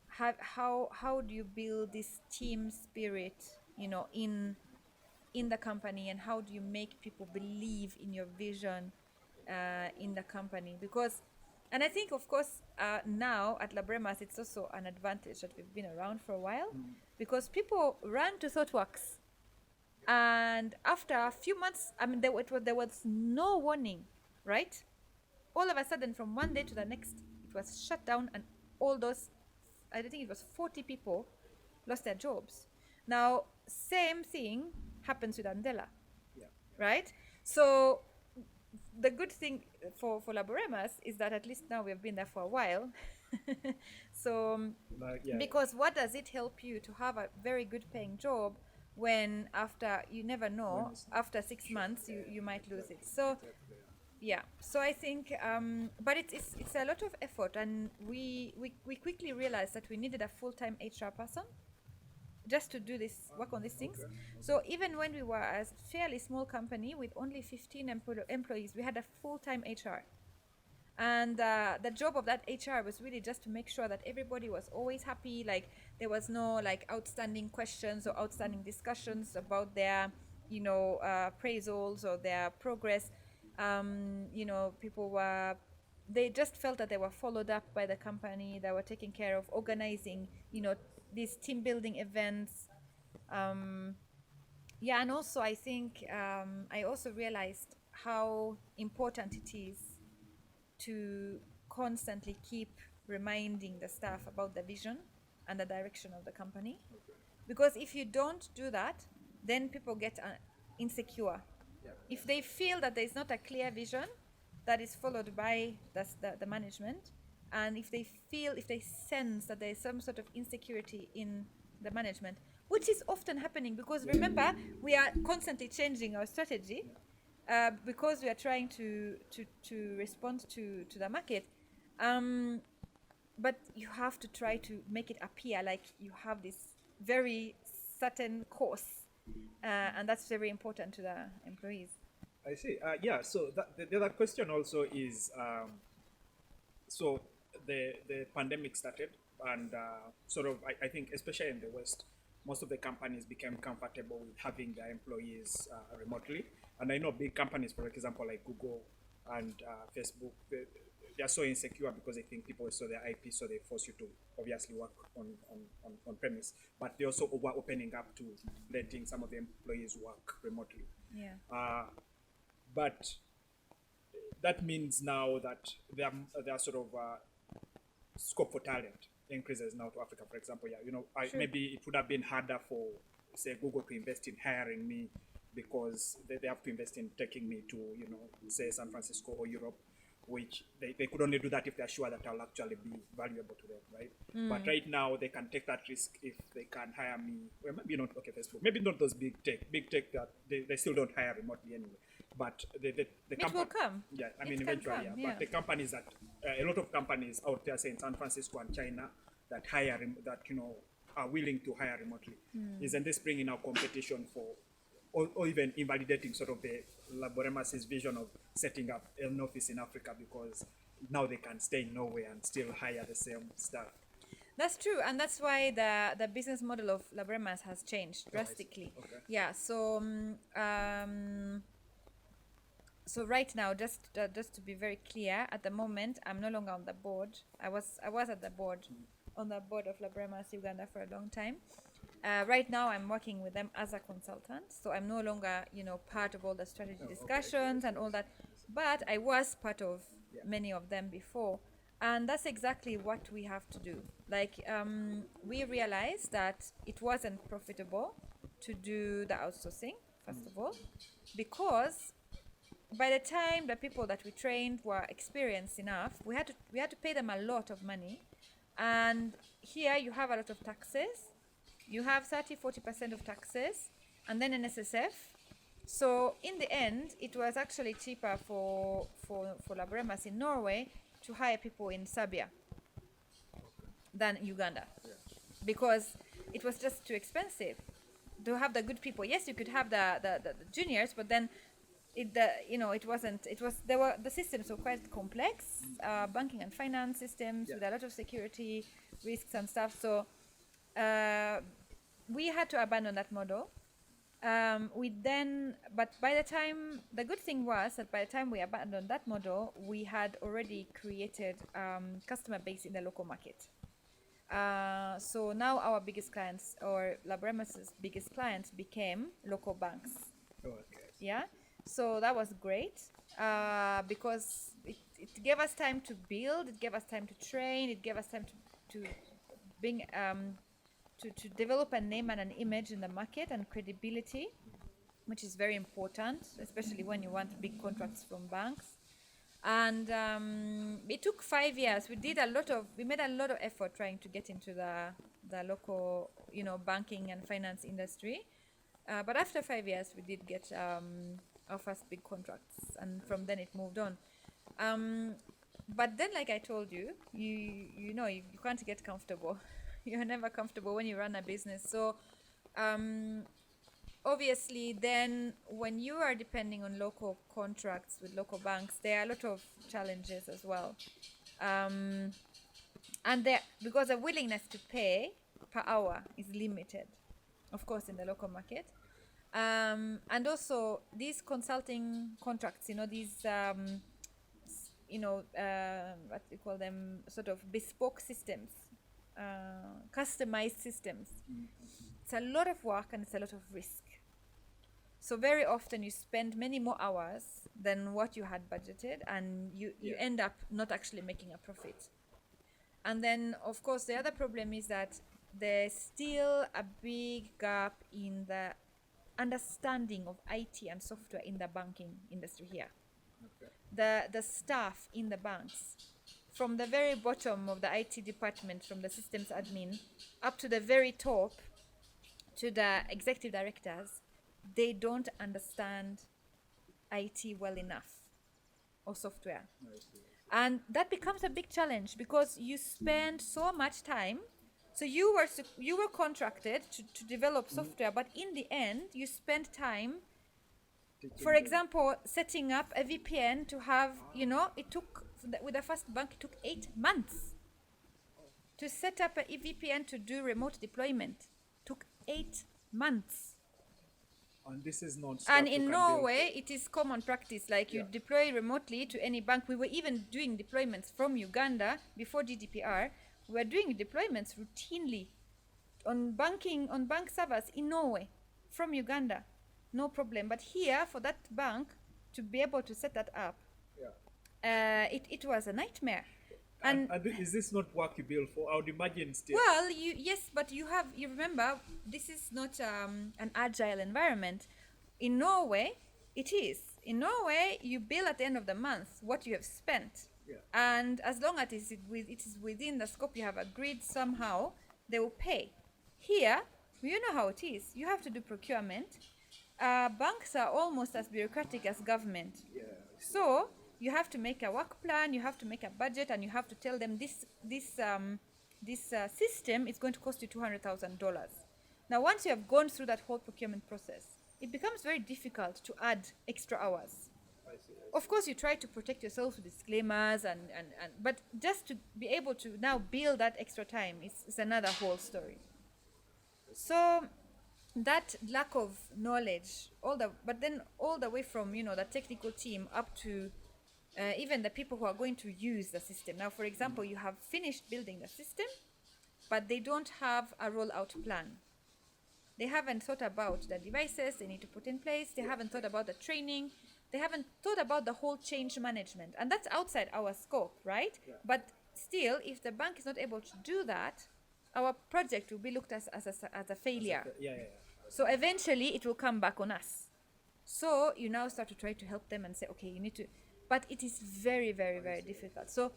[SPEAKER 2] How do you build this team spirit, in the company, and how do you make people believe in your vision in the company? And I think, of course, now at Laboremus, it's also an advantage that we've been around for a while, because people ran to ThoughtWorks, and after a few months, there was no warning, right? All of a sudden, from one day to the next, it was shut down, and all those, I think it was 40 people, lost their jobs. Now, same thing happens with Andela, right? So the good thing for Laboremus is that at least now we've been there for a while. So, because what does it help you to have a very good paying job when you never know, after 6 months you might lose it. So so I think, but it's a lot of effort, and we quickly realized that we needed a full-time HR person just to do this work on these things. So even when we were a fairly small company with only 15 employees, we had a full-time HR. And the job of that HR was really just to make sure that everybody was always happy. Like, there was no outstanding questions or outstanding discussions about their, appraisals or their progress. People they just felt that they were followed up by the company, that were taken care of, organizing, these team building events. And also I think I also realized how important it is to constantly keep reminding the staff about the vision and the direction of the company. Because if you don't do that, then people get insecure. If they feel that there is not a clear vision that is followed by the management, and if they sense that there is some sort of insecurity in the management, which is often happening, because remember, we are constantly changing our strategy. because we are trying to respond to the market. But you have to try to make it appear like you have this very certain course, and that's very important to the employees.
[SPEAKER 1] I see. Yeah. So the other question also is, so the pandemic started, and sort of I think especially in the West, most of the companies became comfortable with having their employees remotely. And I know big companies, for example, like Google and Facebook, they are so insecure because they think people saw their IP, so they force you to obviously work on premise. But they also were opening up to letting some of the employees work remotely.
[SPEAKER 2] Yeah.
[SPEAKER 1] But that means now that there are sort of scope for talent increases now to Africa, for example. Yeah,
[SPEAKER 2] Sure.
[SPEAKER 1] maybe it would have been harder for, say, Google to invest in hiring me because they have to invest in taking me to, say, San Francisco or Europe, which they could only do that if they're sure that I'll actually be valuable to them, right? But right now they can take that risk if they can hire me. Well, maybe not, okay, Facebook, maybe not those big tech that they still don't hire remotely anyway. But the
[SPEAKER 2] It will come.
[SPEAKER 1] Yeah, I mean,
[SPEAKER 2] It can
[SPEAKER 1] eventually,
[SPEAKER 2] come,
[SPEAKER 1] yeah.
[SPEAKER 2] yeah.
[SPEAKER 1] But the companies that a lot of companies out there, say in San Francisco and China, that hire that are willing to hire remotely, isn't this bringing out competition for, or even invalidating sort of the Laboremus' vision of setting up an office in Africa, because now they can stay in Norway and still hire the same staff?
[SPEAKER 2] That's true, and that's why the business model of Laboremus has changed drastically.
[SPEAKER 1] Okay.
[SPEAKER 2] Yeah, so so right now, just to be very clear, at the moment, I'm no longer on the board. I was at the board, on the board of Laboremus Uganda for a long time. Right now, I'm working with them as a consultant, so I'm no longer, part of all the strategy discussions and all that. But I was part of many of them before, and that's exactly what we have to do. Like, we realized that it wasn't profitable to do the outsourcing, first of all, because by the time the people that we trained were experienced enough, we had to pay them a lot of money, and here you have a lot of taxes. You have 30-40% of taxes, and then NSSF. So in the end, it was actually cheaper for Laboremus in Norway to hire people in Serbia than Uganda, because it was just too expensive to have the good people. Yes, you could have the juniors, but then the systems were quite complex, banking and finance systems with a lot of security risks and stuff. So we had to abandon that model. But by the time, the good thing was that by the time we abandoned that model, we had already created customer base in the local market. So now our biggest clients, or Laboremus's biggest clients, became local banks.
[SPEAKER 1] Okay.
[SPEAKER 2] Yeah, so that was great, because it gave us time to build, it gave us time to train, it gave us time to bring to develop a name and an image in the market and credibility, which is very important, especially when you want big contracts from banks. And it took 5 years. We made a lot of effort trying to get into the local, banking and finance industry. But after 5 years, we did get our first big contracts, and from then it moved on. But then, like I told you, you can't get comfortable. You're never comfortable when you run a business. So obviously, then when you are depending on local contracts with local banks, there are a lot of challenges as well. And because the willingness to pay per hour is limited, of course, in the local market. And also these consulting contracts, these what we call them, sort of bespoke systems, customized systems. It's a lot of work and it's a lot of risk. So very often you spend many more hours than what you had budgeted, and you end up not actually making a profit. And then, of course, the other problem is that there's still a big gap in the understanding of IT and software in the banking industry here.
[SPEAKER 1] Okay.
[SPEAKER 2] The staff in the banks, from the very bottom of the IT department, from the systems admin up to the very top, to the executive directors, they don't understand IT well enough or software.
[SPEAKER 1] I see.
[SPEAKER 2] And that becomes a big challenge because you spend so much time. So you were contracted to develop software, but in the end you spend time, for example, setting up a VPN to have, it took, with the first bank, it took 8 months to set up a VPN to do remote deployment. Took 8 months.
[SPEAKER 1] And this is not.
[SPEAKER 2] And in Norway, it is common practice. Like you deploy remotely to any bank. We were even doing deployments from Uganda before GDPR. We were doing deployments routinely on bank servers in Norway from Uganda. No problem. But here, for that bank to be able to set that up, it was a nightmare.
[SPEAKER 1] And is this not work you build for? I would imagine still.
[SPEAKER 2] Well, yes, but you remember, this is not an agile environment. In Norway, it is. In Norway, you bill at the end of the month what you have spent.
[SPEAKER 1] Yeah.
[SPEAKER 2] And as long as it is within the scope you have agreed somehow, they will pay. Here, you know how it is. You have to do procurement. Banks are almost as bureaucratic as government.
[SPEAKER 1] Yeah.
[SPEAKER 2] So you have to make a work plan, you have to make a budget, and you have to tell them this system is going to cost you $200,000. Now, once you have gone through that whole procurement process, it becomes very difficult to add extra hours.
[SPEAKER 1] I see.
[SPEAKER 2] Of course, you try to protect yourself with disclaimers, but just to be able to now build that extra time is another whole story. So that lack of knowledge, but then all the way from the technical team up to even the people who are going to use the system. Now, for example, you have finished building the system, but they don't have a rollout plan. They haven't thought about the devices they need to put in place. They haven't thought about the training. They haven't thought about the whole change management. And that's outside our scope, right? Yeah. But still, if the bank is not able to do that, our project will be looked at as a failure. So eventually, it will come back on us. So you now start to try to help them and say, okay, you need to... But it is very, very, very difficult. So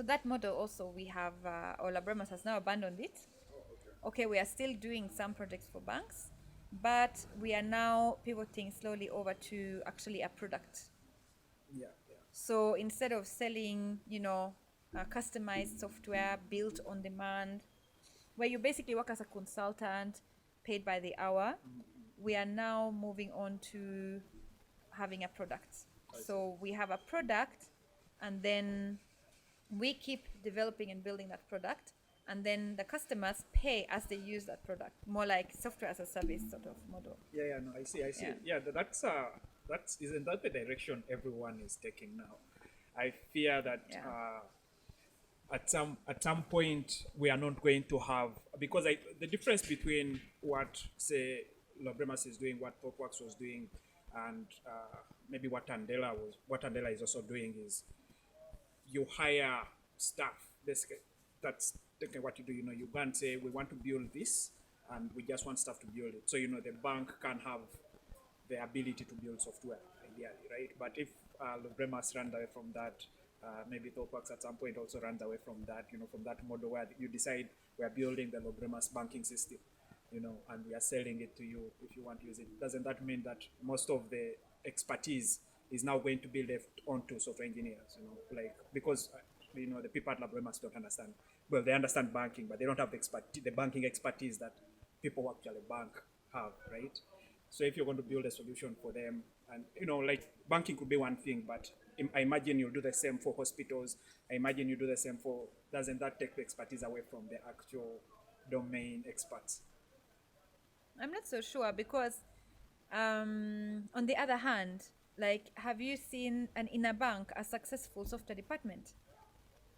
[SPEAKER 2] that model also we have, or Laboremus has now abandoned it. Okay, we are still doing some projects for banks, but we are now pivoting slowly over to actually a product.
[SPEAKER 1] Yeah.
[SPEAKER 2] So instead of selling, customized software built on demand, where you basically work as a consultant, paid by the hour, we are now moving on to having a product. So we have a product, and then we keep developing and building that product, and then the customers pay as they use that product. More like software as a service sort of model.
[SPEAKER 1] No, I see. Yeah, that's isn't that the direction everyone is taking now? I fear that at some point we are not going to have, because the difference between what, say, Laboremus is doing, what ThoughtWorks was doing, and maybe what Andela is also doing is you hire staff. Basically, that's what you do. You can't say we want to build this and we just want staff to build it. So the bank can have the ability to build software ideally, right? But if Laboremus runs away from that, maybe ThoughtWorks at some point also runs away from that. From that model where you decide we are building the Laboremus banking system, and we are selling it to you if you want to use it. Doesn't that mean that most of the expertise is now going to be left onto software engineers? Because the people at Laboremus don't understand. Well, they understand banking, but they don't have the banking expertise that people who actually bank have, right? So if you're going to build a solution for them, and banking could be one thing, but I imagine you'll do the same for hospitals. I imagine you do the same for. Doesn't that take the expertise away from the actual domain experts?
[SPEAKER 2] I'm not so sure, because on the other hand, have you seen in a bank a successful software department?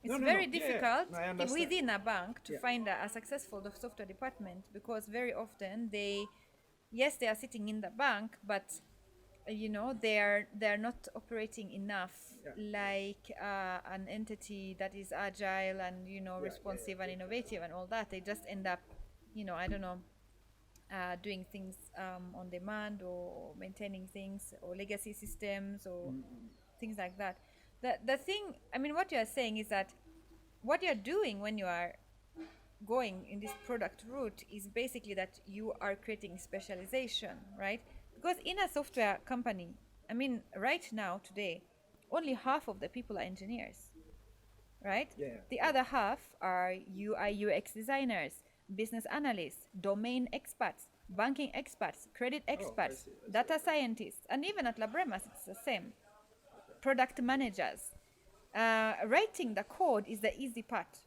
[SPEAKER 2] It's very difficult within a bank to find a successful software department, because very often they are sitting in the bank, but they're not operating enough like an entity that is agile and responsive and innovative and all that. They just end up doing things on demand, or maintaining things, or legacy systems, or things like that. The thing, what you are saying is that what you're doing when you are going in this product route is basically that you are creating specialization, right? Because in a software company, I mean, right now, today, only half of the people are engineers, right?
[SPEAKER 1] Yeah.
[SPEAKER 2] The other half are UI UX designers, business analysts, domain experts, banking experts, credit experts,
[SPEAKER 1] I see.
[SPEAKER 2] data scientists, and even at Laboremus, it's the same. Product managers. Writing the code is the easy part.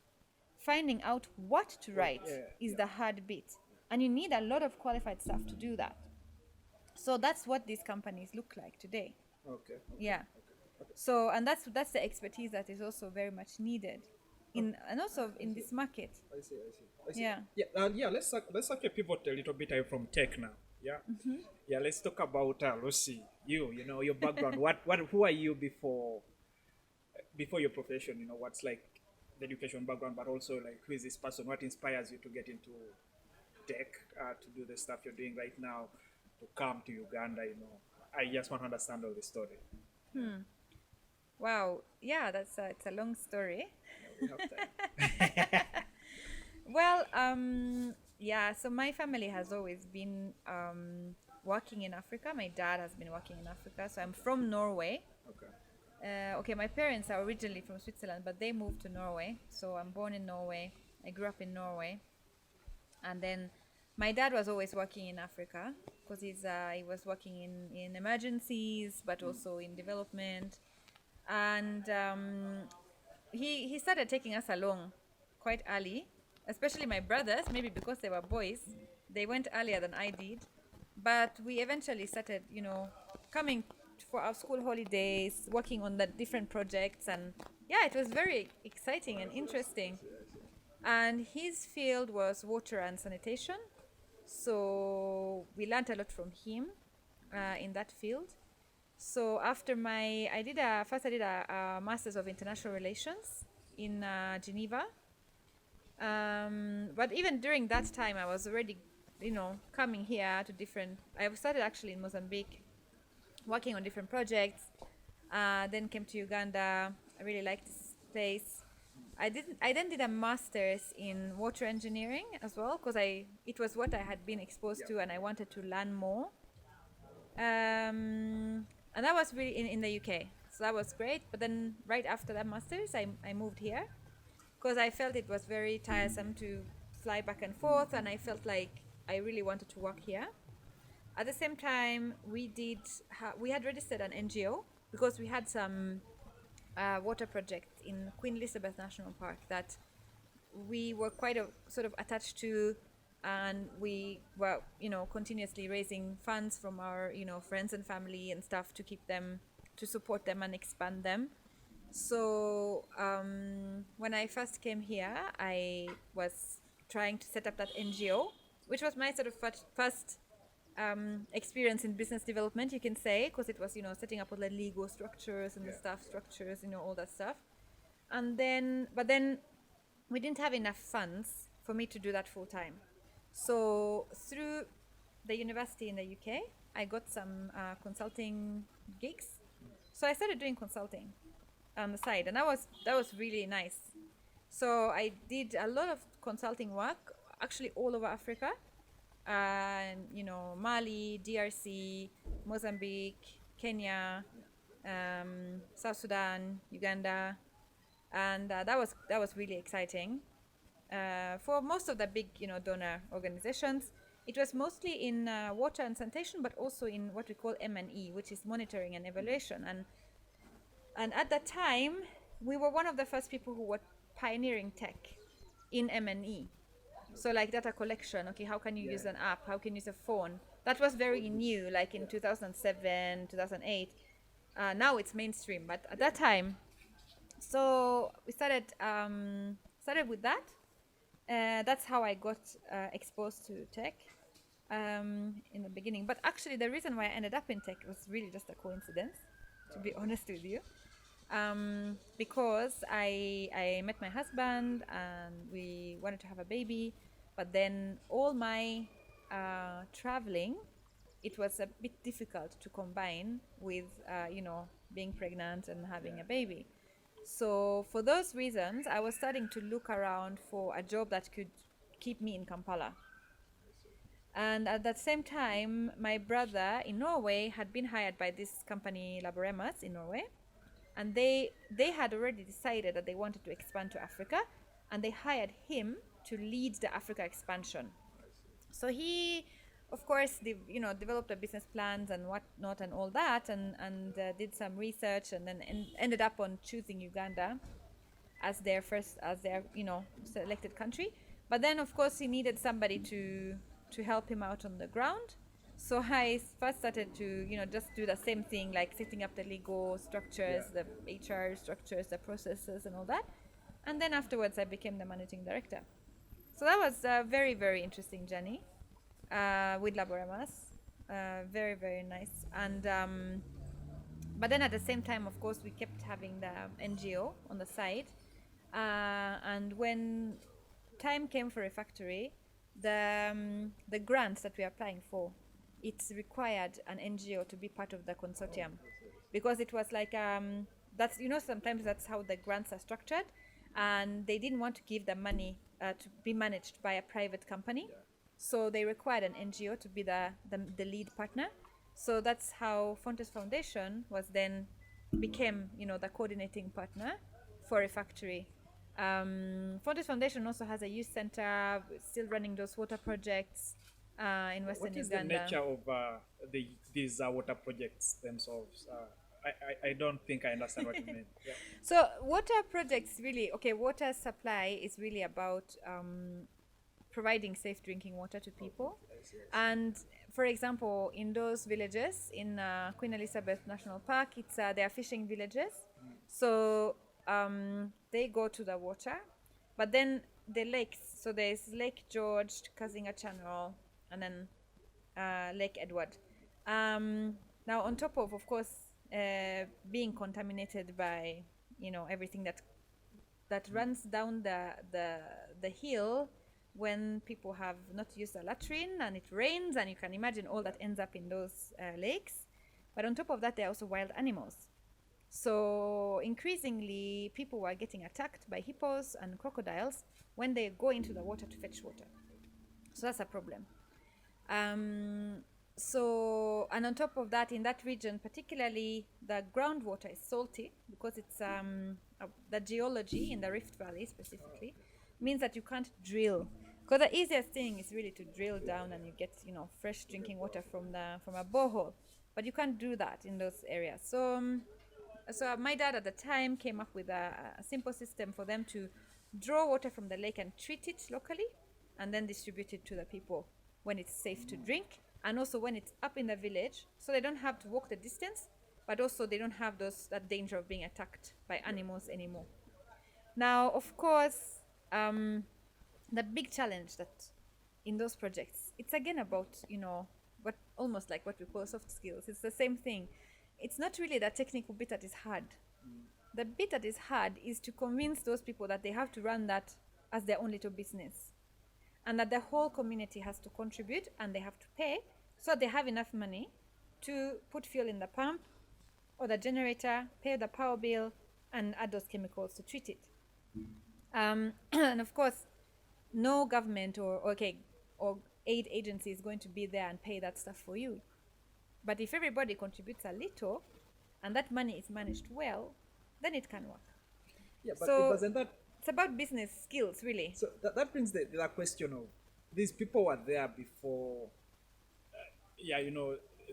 [SPEAKER 2] Finding out what to write is the hard bit. And you need a lot of qualified staff to do that. So that's what these companies look like today.
[SPEAKER 1] Okay.
[SPEAKER 2] Yeah. So, and that's the expertise that is also very much needed in, and also in this market.
[SPEAKER 1] I see.
[SPEAKER 2] Yeah.
[SPEAKER 1] Yeah. Let's okay, pivot a little bit from tech now. Yeah. Yeah. Let's talk about Lucy. You know, your background. Who are you before your profession? You know, what's like the education background, but also like who is this person? What inspires you to get into tech, to do the stuff you're doing right now, to come to Uganda? You know, I just want to understand all the story.
[SPEAKER 2] Wow. Yeah, it's a long story.
[SPEAKER 1] We have time.
[SPEAKER 2] Well, yeah, so my family has always been working in Africa. My dad has been working in Africa. So I'm from Norway. Okay, my parents are originally from Switzerland, but they moved to Norway. So I'm born in Norway. I grew up in Norway. And then my dad was always working in Africa because he was working in emergencies, but also in development. And he started taking us along quite early, especially my brothers, maybe because they were boys. They went earlier than I did. But we eventually started, you know, coming for our school holidays, working on the different projects. And yeah, it was very exciting and interesting. And his field was water and sanitation. So we learned a lot from him in that field. So after I did a Masters of International Relations in Geneva. But even during that time, I was already, you know, coming here to I started actually in Mozambique, working on different projects. Then came to Uganda. I really liked this place. I then did a master's in water engineering as well because it was what I had been exposed to and I wanted to learn more. And that was really in the UK, so that was great. But then right after that master's, I moved here because I felt it was very tiresome to fly back and forth, and I felt like I really wanted to work here. At the same time, we had registered an NGO because we had some water project in Queen Elizabeth National Park that we were quite sort of attached to, and we were, you know, continuously raising funds from our, you know, friends and family and stuff to support them and expand them. So when I first came here, I was trying to set up that NGO, which was my sort of first experience in business development, you can say, because it was, you know, setting up all the legal structures and the staff structures, you know, all that stuff. But then we didn't have enough funds for me to do that full time. So through the university in the UK, I got some consulting gigs. So I started doing consulting on the side, and that was really nice. So I did a lot of consulting work, actually all over Africa, you know, Mali, DRC, Mozambique, Kenya, South Sudan, Uganda, and that was really exciting. For most of the big, you know, donor organizations, it was mostly in water and sanitation, but also in what we call M&E, which is monitoring and evaluation. And at that time, we were one of the first people who were pioneering tech in M&E. So like data collection, okay, how can you use an app? How can you use a phone? That was very new, like in 2007, 2008. Now it's mainstream, but at that time, so we started with that. That's how I got exposed to tech in the beginning. But actually, the reason why I ended up in tech was really just a coincidence, to be honest with you. Because I met my husband and we wanted to have a baby, but then all my traveling, it was a bit difficult to combine with, you know, being pregnant and having a baby. So for those reasons, I was starting to look around for a job that could keep me in Kampala. And at that same time, my brother in Norway had been hired by this company, Laboremus, in Norway. And they had already decided that they wanted to expand to Africa. And they hired him to lead the Africa expansion. So he, of course, developed the business plans and whatnot and all that, and did some research, and then ended up on choosing Uganda as their selected country. But then, of course, he needed somebody to help him out on the ground. So I first started to just do the same thing, like setting up the legal structures, the HR structures, the processes, and all that. And then afterwards, I became the managing director. So that was a very, very interesting journey with Laboremus. Very, very nice. And but then at the same time, of course, we kept having the NGO on the side. And when time came for Refactory, the grants that we are applying for, it's required an NGO to be part of the consortium, because it was like that's sometimes that's how the grants are structured, and they didn't want to give the money to be managed by a private company, so they required an NGO to be the lead partner. So that's how Fontes Foundation was then became the coordinating partner for Refactory. Fontes Foundation also has a youth center, still running those water projects in Western Uganda.
[SPEAKER 1] What is the nature of these water projects themselves? I don't think I understand what you mean. Yeah.
[SPEAKER 2] So water projects water supply is really about providing safe drinking water to people. And for example, in those villages in Queen Elizabeth National Park, they are fishing villages. So they go to the water, but then the lakes, so there's Lake George, Kazinga Channel, and then Lake Edward. Now on top of course being contaminated by everything that runs down the hill when people have not used a latrine and it rains, and you can imagine all that ends up in those lakes. But on top of that, there are also wild animals. So increasingly, people were getting attacked by hippos and crocodiles when they go into the water to fetch water. So that's a problem. So, and on top of that, in that region, particularly, the groundwater is salty because it's the geology in the Rift Valley specifically means that you can't drill. Because the easiest thing is really to drill down and you get fresh drinking water from a borehole, but you can't do that in those areas. So my dad at the time came up with a simple system for them to draw water from the lake and treat it locally, and then distribute it to the people when it's safe to drink, and also when it's up in the village, so they don't have to walk the distance, but also they don't have that danger of being attacked by animals anymore. Now, of course, the big challenge that in those projects, it's again about what almost like what we call soft skills. It's the same thing. It's not really the technical bit that is hard. The bit that is hard is to convince those people that they have to run that as their own little business, and that the whole community has to contribute and they have to pay, so they have enough money to put fuel in the pump or the generator, pay the power bill, and add those chemicals to treat it. And of course, no government or aid agency is going to be there and pay that stuff for you. But if everybody contributes a little and that money is managed well, then it can work.
[SPEAKER 1] Yeah, but it doesn't
[SPEAKER 2] it's about business skills, really.
[SPEAKER 1] So that brings the question of these people were there before.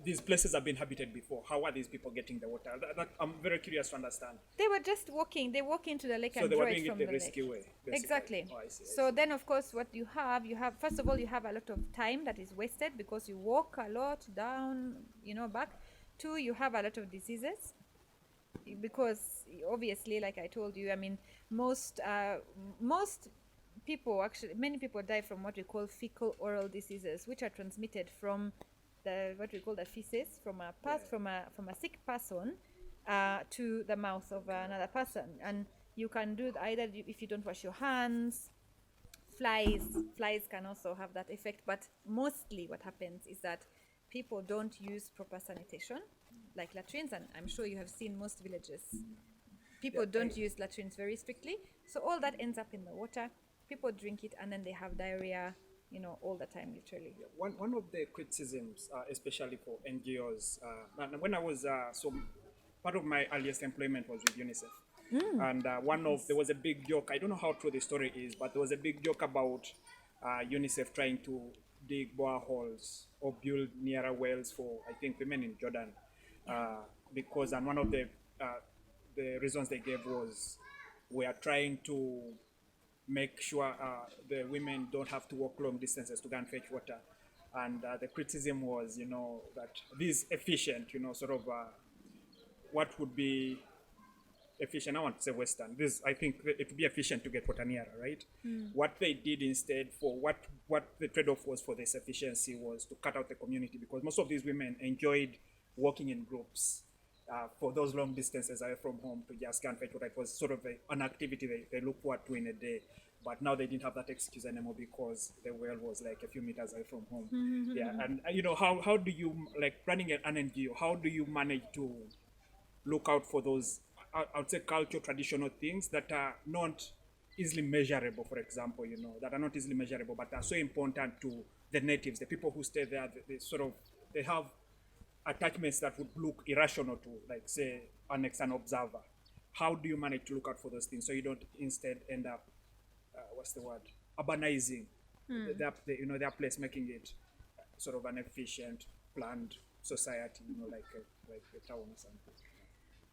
[SPEAKER 1] These places have been inhabited before. How are these people getting the water? That I'm very curious to understand.
[SPEAKER 2] They were just walking. They walk into the lake
[SPEAKER 1] So
[SPEAKER 2] and
[SPEAKER 1] they
[SPEAKER 2] draw
[SPEAKER 1] were
[SPEAKER 2] it
[SPEAKER 1] doing
[SPEAKER 2] from
[SPEAKER 1] it the
[SPEAKER 2] the
[SPEAKER 1] risky
[SPEAKER 2] lake.
[SPEAKER 1] way, basically.
[SPEAKER 2] Exactly.
[SPEAKER 1] Oh, I see.
[SPEAKER 2] So then, of course, what you have first of all, you have a lot of time that is wasted because you walk a lot down, back. 2, you have a lot of diseases because obviously, like I told you, I mean, most people, actually, many people die from what we call fecal oral diseases, which are transmitted from what we call the feces from a sick person to the mouth of another person. And you can do it either if you don't wash your hands. Flies can also have that effect, but mostly what happens is that people don't use proper sanitation like latrines, and I'm sure you have seen most villages People don't use latrines very strictly, so all that ends up in the water. People drink it and then they have diarrhea, all the time, literally.
[SPEAKER 1] One of the criticisms, especially for NGOs, and when I was so part of my earliest employment was with UNICEF, and there was a big joke. I don't know how true the story is, but there was a big joke about UNICEF trying to dig boreholes or build nearer wells for, I think, women in Jordan, because one of the reasons they gave was we are trying to make sure the women don't have to walk long distances to go and fetch water. And the criticism was, that this efficient, sort of what would be efficient, I want to say Western. This, I think it would be efficient to get water nearer, right? What they did instead for what the trade-off was for this efficiency was to cut out the community, because most of these women enjoyed working in groups for those long distances away from home to just go and fetch water. It was sort of an activity they look forward to in a day. But now they didn't have that excuse anymore because the well was like a few meters away from home. And how do you, like running an NGO, how do you manage to look out for those, I would say, cultural, traditional things that are not easily measurable, for example, that are not easily measurable, but are so important to the natives, the people who stay there. They have attachments that would look irrational to, like, say, an external observer. How do you manage to look out for those things so you don't instead end up, urbanizing their place, making it sort of an efficient, planned society, like a town or something?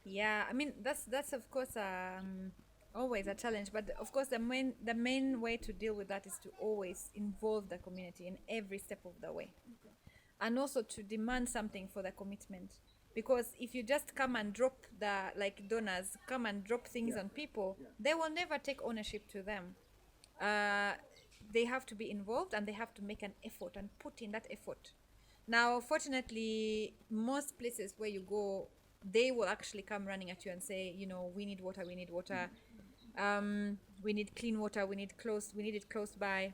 [SPEAKER 2] Yeah, I mean that's of course always a challenge, but of course the main way to deal with that is to always involve the community in every step of the way, and also to demand something for the commitment. Because if you just come and drop donors come and drop things on people, they will never take ownership to them. They have to be involved and they have to make an effort and put in that effort. Now, fortunately, most places where you go, they will actually come running at you and say, we need water, we need clean water, we need it close by,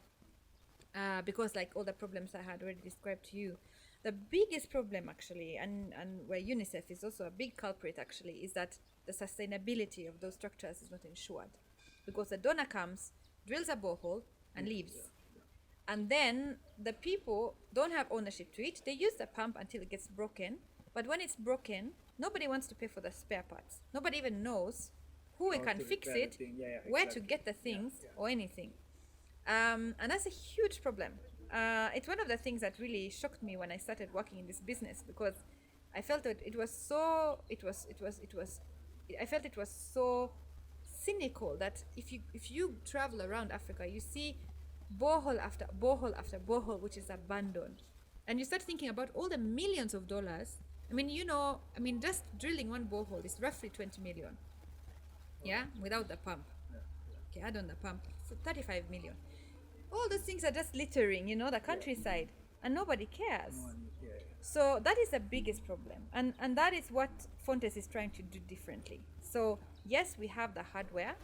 [SPEAKER 2] because like all the problems I had already described to you. The biggest problem actually, and where UNICEF is also a big culprit actually, is that the sustainability of those structures is not ensured. Because the donor comes, drills a borehole and leaves. And then the people don't have ownership to it. They use the pump until it gets broken. But when it's broken, nobody wants to pay for the spare parts. Nobody even knows who can fix it, where to get the things or anything. And that's a huge problem. It's one of the things that really shocked me when I started working in this business, because I felt that it was so cynical that if you travel around Africa, you see borehole after borehole after borehole which is abandoned, and you start thinking about all the millions of dollars. Just drilling one borehole is roughly 20 million, without the pump. Okay, add on the pump, so 35 million. All those things are just littering, the countryside, and nobody cares. So that is the biggest problem, and that is what Fontes is trying to do differently. So yes, we have the hardware,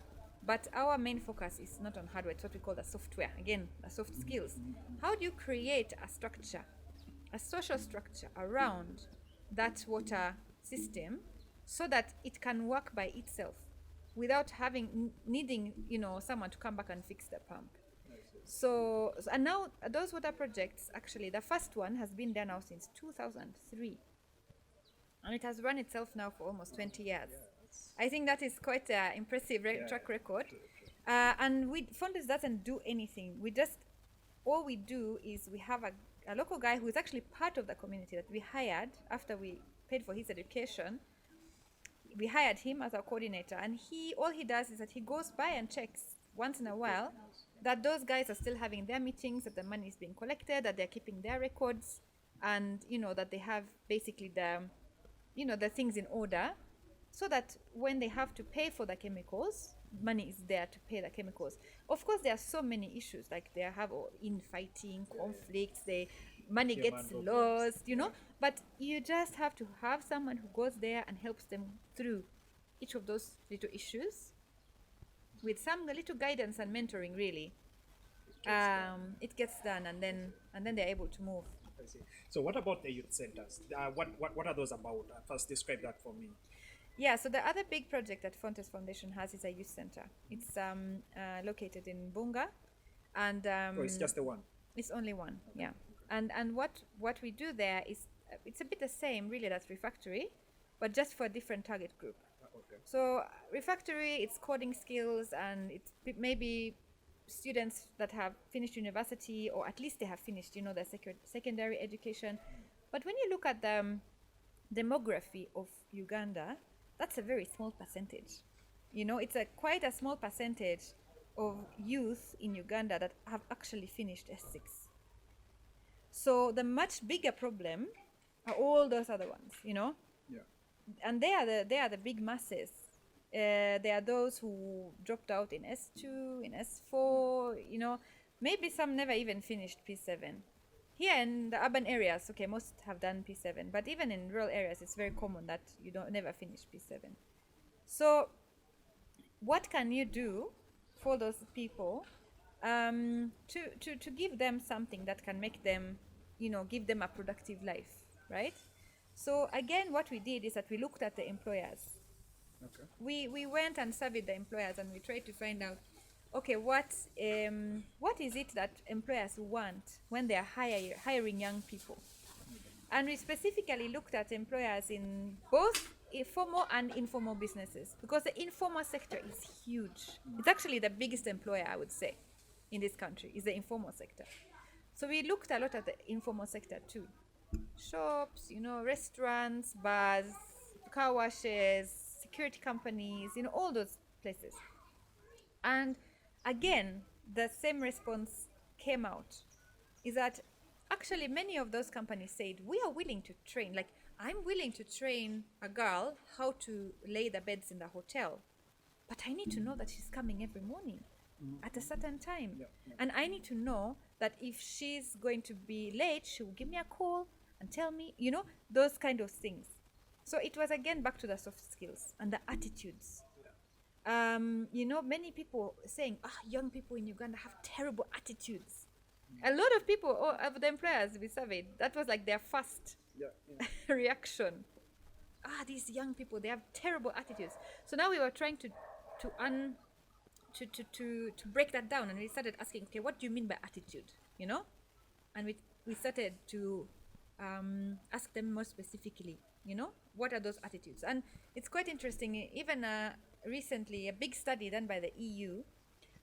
[SPEAKER 2] but our main focus is not on hardware. It's what we call the software. Again, the soft skills. How do you create a structure, a social structure around that water system, so that it can work by itself without needing someone to come back and fix the pump? So and now those water projects, actually the first one has been there now since 2003, and it has run itself now for almost 20 years. I think that is quite an impressive track record. And Fontes doesn't do anything. All we do is we have a local guy who is actually part of the community that we hired after we paid for his education. We hired him as our coordinator, and all he does is that he goes by and checks once in a while that those guys are still having their meetings, that the money is being collected, that they're keeping their records, and that they have basically the things in order, so that when they have to pay for the chemicals, money is there to pay the chemicals. Of course, there are so many issues, like they have infighting, conflicts, money gets lost, but you just have to have someone who goes there and helps them through each of those little issues with some little guidance and mentoring, really. It gets done, and then they're able to move.
[SPEAKER 1] I see. So what about the youth centers? What are those about? First, describe that for me.
[SPEAKER 2] Yeah, so the other big project that Fontes Foundation has is a youth center. It's located in Bunga, and
[SPEAKER 1] It's just the one.
[SPEAKER 2] it's only one. Yeah, and what we do there is it's a bit the same really as Refactory, but just for a different target group.
[SPEAKER 1] Okay.
[SPEAKER 2] So Refactory, it's coding skills, and it's maybe students that have finished university, or at least they have finished, their secondary education. But when you look at the demography of Uganda, that's a very small percentage. It's quite a small percentage of youth in Uganda that have actually finished S6. So the much bigger problem are all those other ones,
[SPEAKER 1] Yeah.
[SPEAKER 2] and they are the big masses. There are those who dropped out in S2, in S4, maybe some never even finished P7. Here in the urban areas, okay, most have done P7, but even in rural areas, it's very common that you don't never finish P7. So what can you do for those people to give them something that can make them, give them a productive life, right? So again, what we did is that we looked at the employers.
[SPEAKER 1] Okay.
[SPEAKER 2] We went and surveyed the employers, and we tried to find out, okay, what is it that employers want when they are hiring young people? And we specifically looked at employers in both formal and informal businesses, because the informal sector is huge. It's actually the biggest employer, I would say, in this country, is the informal sector. So we looked a lot at the informal sector too. Shops, restaurants, bars, car washes, security companies, all those places. And again, the same response came out, is that actually many of those companies said, we are willing to train, like I'm willing to train a girl how to lay the beds in the hotel, but I need to know that she's coming every morning at a certain time.
[SPEAKER 1] Yeah.
[SPEAKER 2] And I need to know that if she's going to be late, she will give me a call and tell me, those kind of things. So it was again back to the soft skills and the attitudes. Many people saying, young people in Uganda have terrible attitudes. A lot of people, of the employers we surveyed, that was like their first reaction. These young people, they have terrible attitudes. So now we were trying to break that down, and we started asking, okay, what do you mean by attitude? And we started to ask them more specifically, what are those attitudes? And it's quite interesting, even recently a big study done by the EU.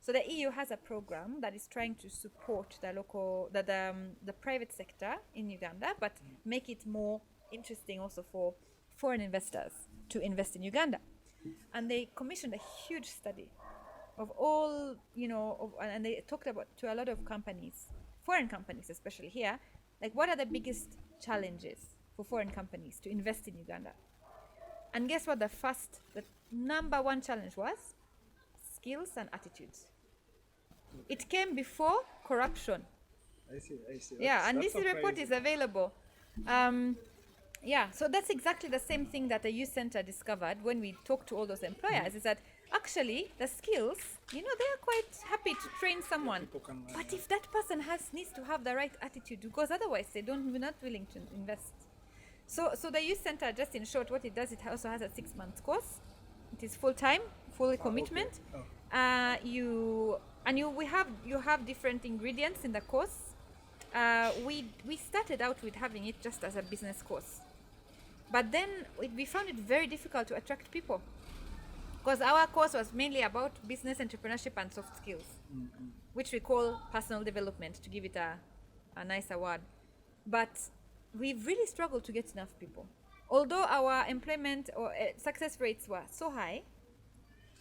[SPEAKER 2] So the EU has a program that is trying to support the private sector in Uganda, but make it more interesting also for foreign investors to invest in Uganda. And they commissioned a huge study of all, and they talked about to a lot of companies, foreign companies especially here, like what are the biggest challenges for foreign companies to invest in Uganda? And guess what the number one challenge was? Skills and attitudes. It came before corruption.
[SPEAKER 1] I see.
[SPEAKER 2] And this report is available. So that's exactly the same thing that the youth center discovered when we talked to all those employers, is that actually the skills, they are quite happy to train someone. But if that person needs to have the right attitude, because otherwise we're not willing to invest. So the youth center, just in short, what it does, it also has a 6-month course. It is full-time, full commitment.
[SPEAKER 1] Okay.
[SPEAKER 2] You have different ingredients in the course. We started out with having it just as a business course, but then we found it very difficult to attract people, because our course was mainly about business, entrepreneurship, and soft skills, which we call personal development, to give it a nicer word. But we've really struggled to get enough people, although our employment or success rates were so high.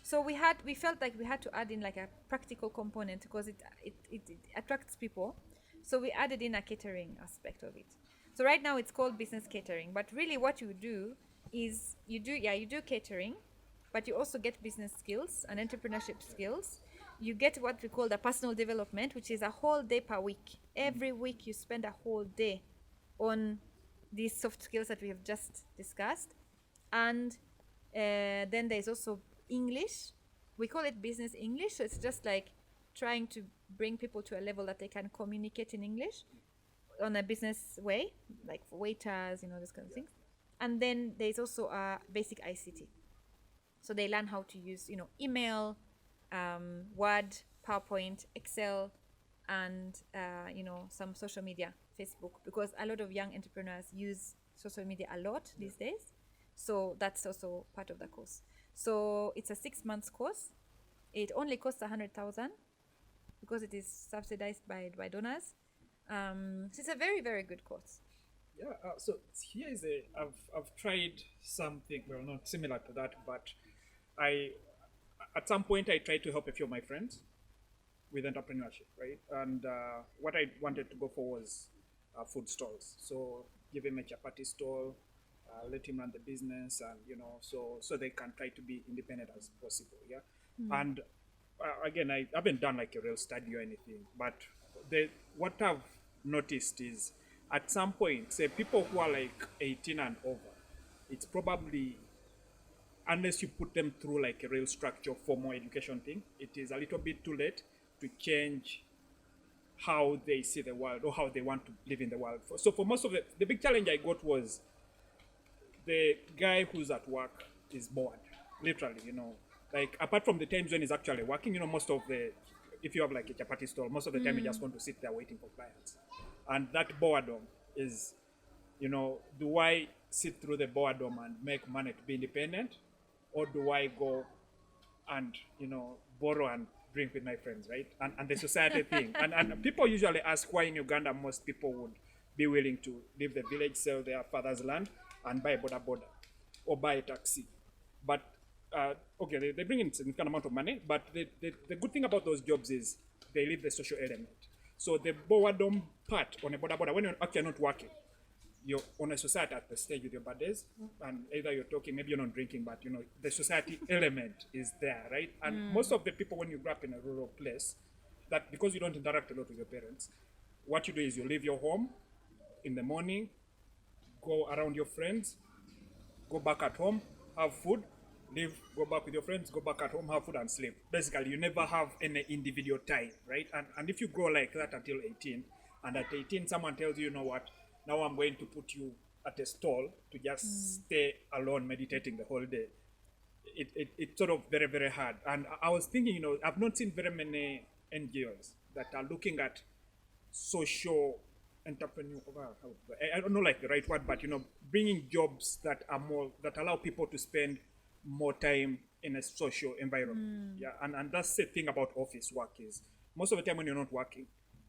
[SPEAKER 2] So we felt like we had to add in like a practical component, because it attracts people. So we added in a catering aspect of it. So right now it's called business catering, but really what you do is you do catering, but you also get business skills and entrepreneurship skills. You get what we call the personal development, which is a whole day per week. Every week you spend a whole day on these soft skills that we have just discussed. And then there's also English. We call it business English. So it's just like trying to bring people to a level that they can communicate in English on a business way, like for waiters, those kind of things. And then there's also basic ICT. So they learn how to use, email, Word, PowerPoint, Excel, and some social media, Facebook, because a lot of young entrepreneurs use social media a lot these days. So that's also part of the course. So it's a 6 months course. It only costs 100,000 because it is subsidized by donors. So it's a very, very good course.
[SPEAKER 1] Yeah, so here is I've tried something, well, not similar to that, but at some point I tried to help a few of my friends with entrepreneurship, right? And what I wanted to go for was food stalls. So give him a chapati stall, let him run the business, and so they can try to be independent as possible. Yeah, and again, I haven't done like a real study or anything, but what I've noticed is at some point, say people who are like 18 and over, it's probably, unless you put them through like a real structure formal education thing, it is a little bit too late to change how they see the world or how they want to live in the world. So for most of the big challenge I got was the guy who's at work is bored, literally, like apart from the times when he's actually working, most of if you have like a chapati stall, most of the time you just want to sit there waiting for clients. And that boredom is, do I sit through the boredom and make money to be independent, or do I go and, borrow and drink with my friends, right? And the society thing. And people usually ask why in Uganda most people would be willing to leave the village, sell their father's land, and buy a border or buy a taxi. But okay, they bring in a significant amount of money, but the good thing about those jobs is they leave the social element. So the boredom part on a border, when you're actually not working, you're on a society at the stage with your buddies, and either you're talking, maybe you're not drinking, but the society element is there, right? And most of the people, when you grow up in a rural place, that because you don't interact a lot with your parents, what you do is you leave your home in the morning, go around your friends, go back at home, have food, leave, go back with your friends, go back at home, have food, and sleep. Basically, you never have any individual time, right? And if you grow like that until 18, and at 18 someone tells you, what, now I'm going to put you at a stall to just stay alone meditating the whole day, it's sort of very, very hard. And I was thinking, I've not seen very many NGOs that are looking at social entrepreneur, I don't know like the right word, but bringing jobs that allow people to spend more time in a social environment. Yeah, and that's the thing about office work is most of the time when you're not working,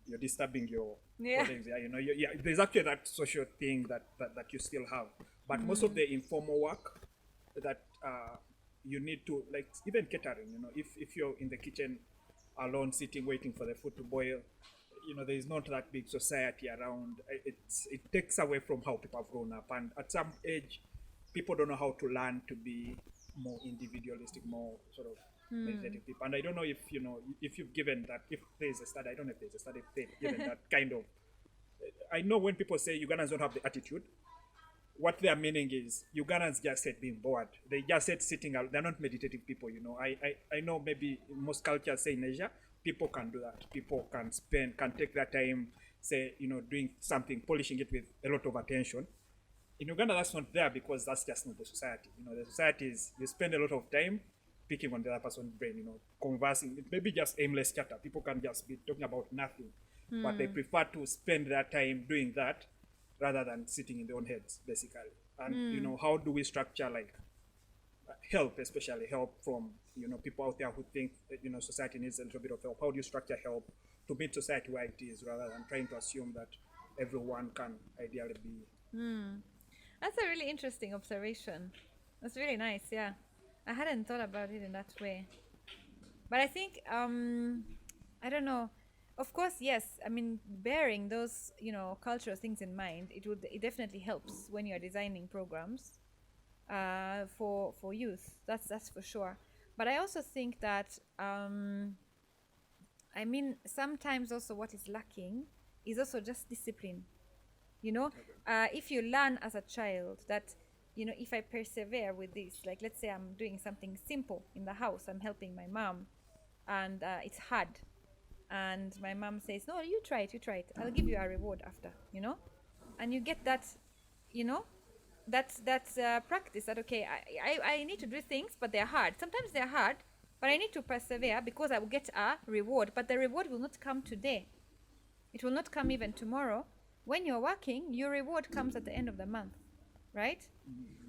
[SPEAKER 1] you're disturbing your colleagues. Yeah, there's actually that social thing that you still have, but most of the informal work that you need to, like even catering, if you're in the kitchen alone sitting waiting for the food to boil, there is not that big society around. It takes away from how people have grown up, and at some age people don't know how to learn to be more individualistic, more sort of meditative people. And I don't know if if you've given that, if there's a study, I don't know if there's a study, if they've given that kind of, I know when people say Ugandans don't have the attitude, what they're meaning is Ugandans just said being bored. They just said sitting out. They're not meditative people. I know maybe in most cultures, say in Asia, people can do that. People can take their time, say, doing something, polishing it with a lot of attention. In Uganda, that's not there because that's just not the society. The society is, you spend a lot of time picking on the other person's brain, conversing. It may be just aimless chatter. People can just be talking about nothing, but they prefer to spend their time doing that rather than sitting in their own heads, basically. And, how do we structure like help, especially help from, people out there who think that, society needs a little bit of help? How do you structure help to meet society where it is rather than trying to assume that everyone can ideally be?
[SPEAKER 2] That's a really interesting observation. That's really nice, yeah. I hadn't thought about it in that way. But I think, I don't know. Of course, yes. I mean, bearing those, cultural things in mind, it definitely helps when you're designing programs for youth. That's for sure. But I also think that, sometimes also what is lacking is also just discipline. If you learn as a child that, if I persevere with this, like let's say I'm doing something simple in the house, I'm helping my mom, and it's hard, and my mom says, no, you try it, I'll give you a reward after, and you get that, that's practice. That okay, I need to do things, but they're hard. Sometimes they're hard, but I need to persevere because I will get a reward. But the reward will not come today. It will not come even tomorrow. When you're working, your reward comes at the end of the month, right?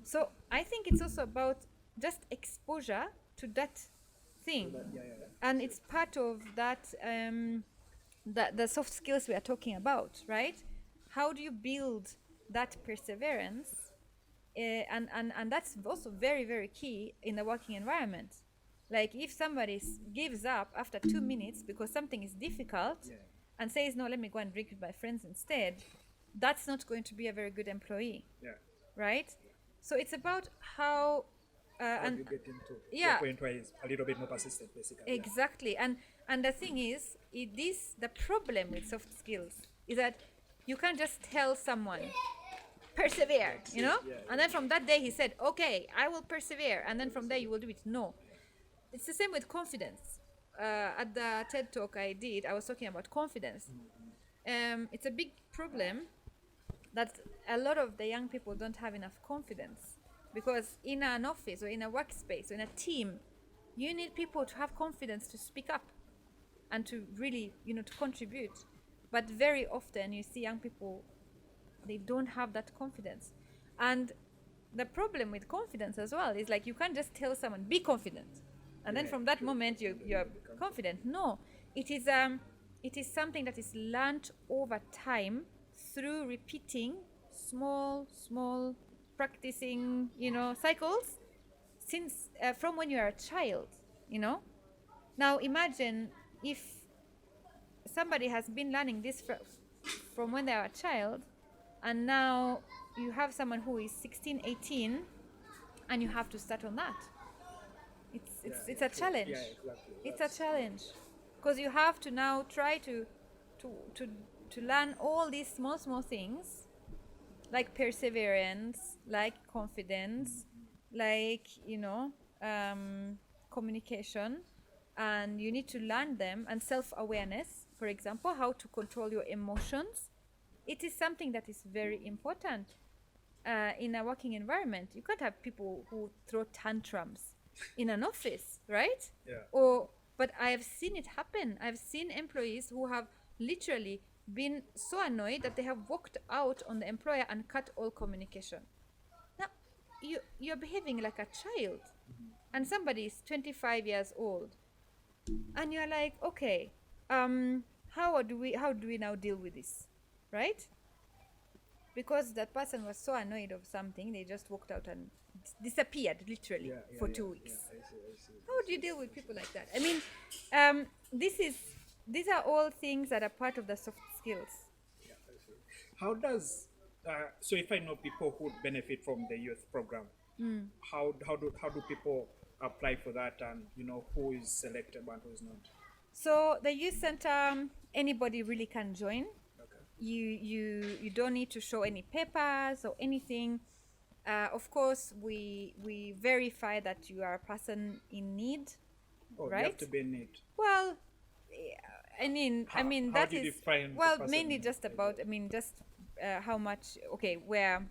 [SPEAKER 2] So I think it's also about just exposure to that thing, and it's part of that the soft skills we are talking about, right? How do you build that perseverance? And that's also very, very key in the working environment. Like if somebody gives up after 2 minutes because something is difficult and says, no, let me go and drink with my friends instead, that's not going to be a very good employee, right? So it's about how
[SPEAKER 1] and you get into the point where it's a little bit more persistent, basically.
[SPEAKER 2] Exactly. And the thing is, the problem with soft skills is that you can't just tell someone persevere, and then from that day he said, okay, I will persevere, and then from there you will do it. No, it's the same with confidence. At the TED talk I was talking about confidence. It's a big problem that a lot of the young people don't have enough confidence, because in an office or in a workspace or in a team, you need people to have confidence to speak up and to really, to contribute. But very often you see young people, they don't have that confidence. And the problem with confidence as well is like you can't just tell someone, be confident, and then from that moment you're confident. No, it is something that is learned over time through repeating small practicing cycles since from when you are a child. Now imagine if somebody has been learning this from when they are a child, and now you have someone who is 16, 18, and you have to start on that. It's a challenge. It's a challenge, because you have to now try to learn all these small things, like perseverance, like confidence, like communication, and you need to learn them, and self-awareness, for example, how to control your emotions. It is something that is very important in a working environment. You can't have people who throw tantrums in an office, right? But I have seen it happen. I've seen employees who have literally been so annoyed that they have walked out on the employer and cut all communication. Now you're behaving like a child, and somebody is 25 years old, and you're like, okay, how do we now deal with this, right? Because that person was so annoyed of something, they just walked out and disappeared literally for 2 weeks. I see. How do you deal with people like that? I mean, these are all things that are part of the soft skills.
[SPEAKER 1] I see. How does so if I know people who would benefit from the youth program, how do people apply for that, and who is selected and who is not?
[SPEAKER 2] So the youth center, anybody really can join. You don't need to show any papers or anything. Of course, we verify that you are a person in need. Right?
[SPEAKER 1] You have to be in need.
[SPEAKER 2] Well, I mean
[SPEAKER 1] how
[SPEAKER 2] that
[SPEAKER 1] do you
[SPEAKER 2] is
[SPEAKER 1] define
[SPEAKER 2] mainly just about. How much. Okay, where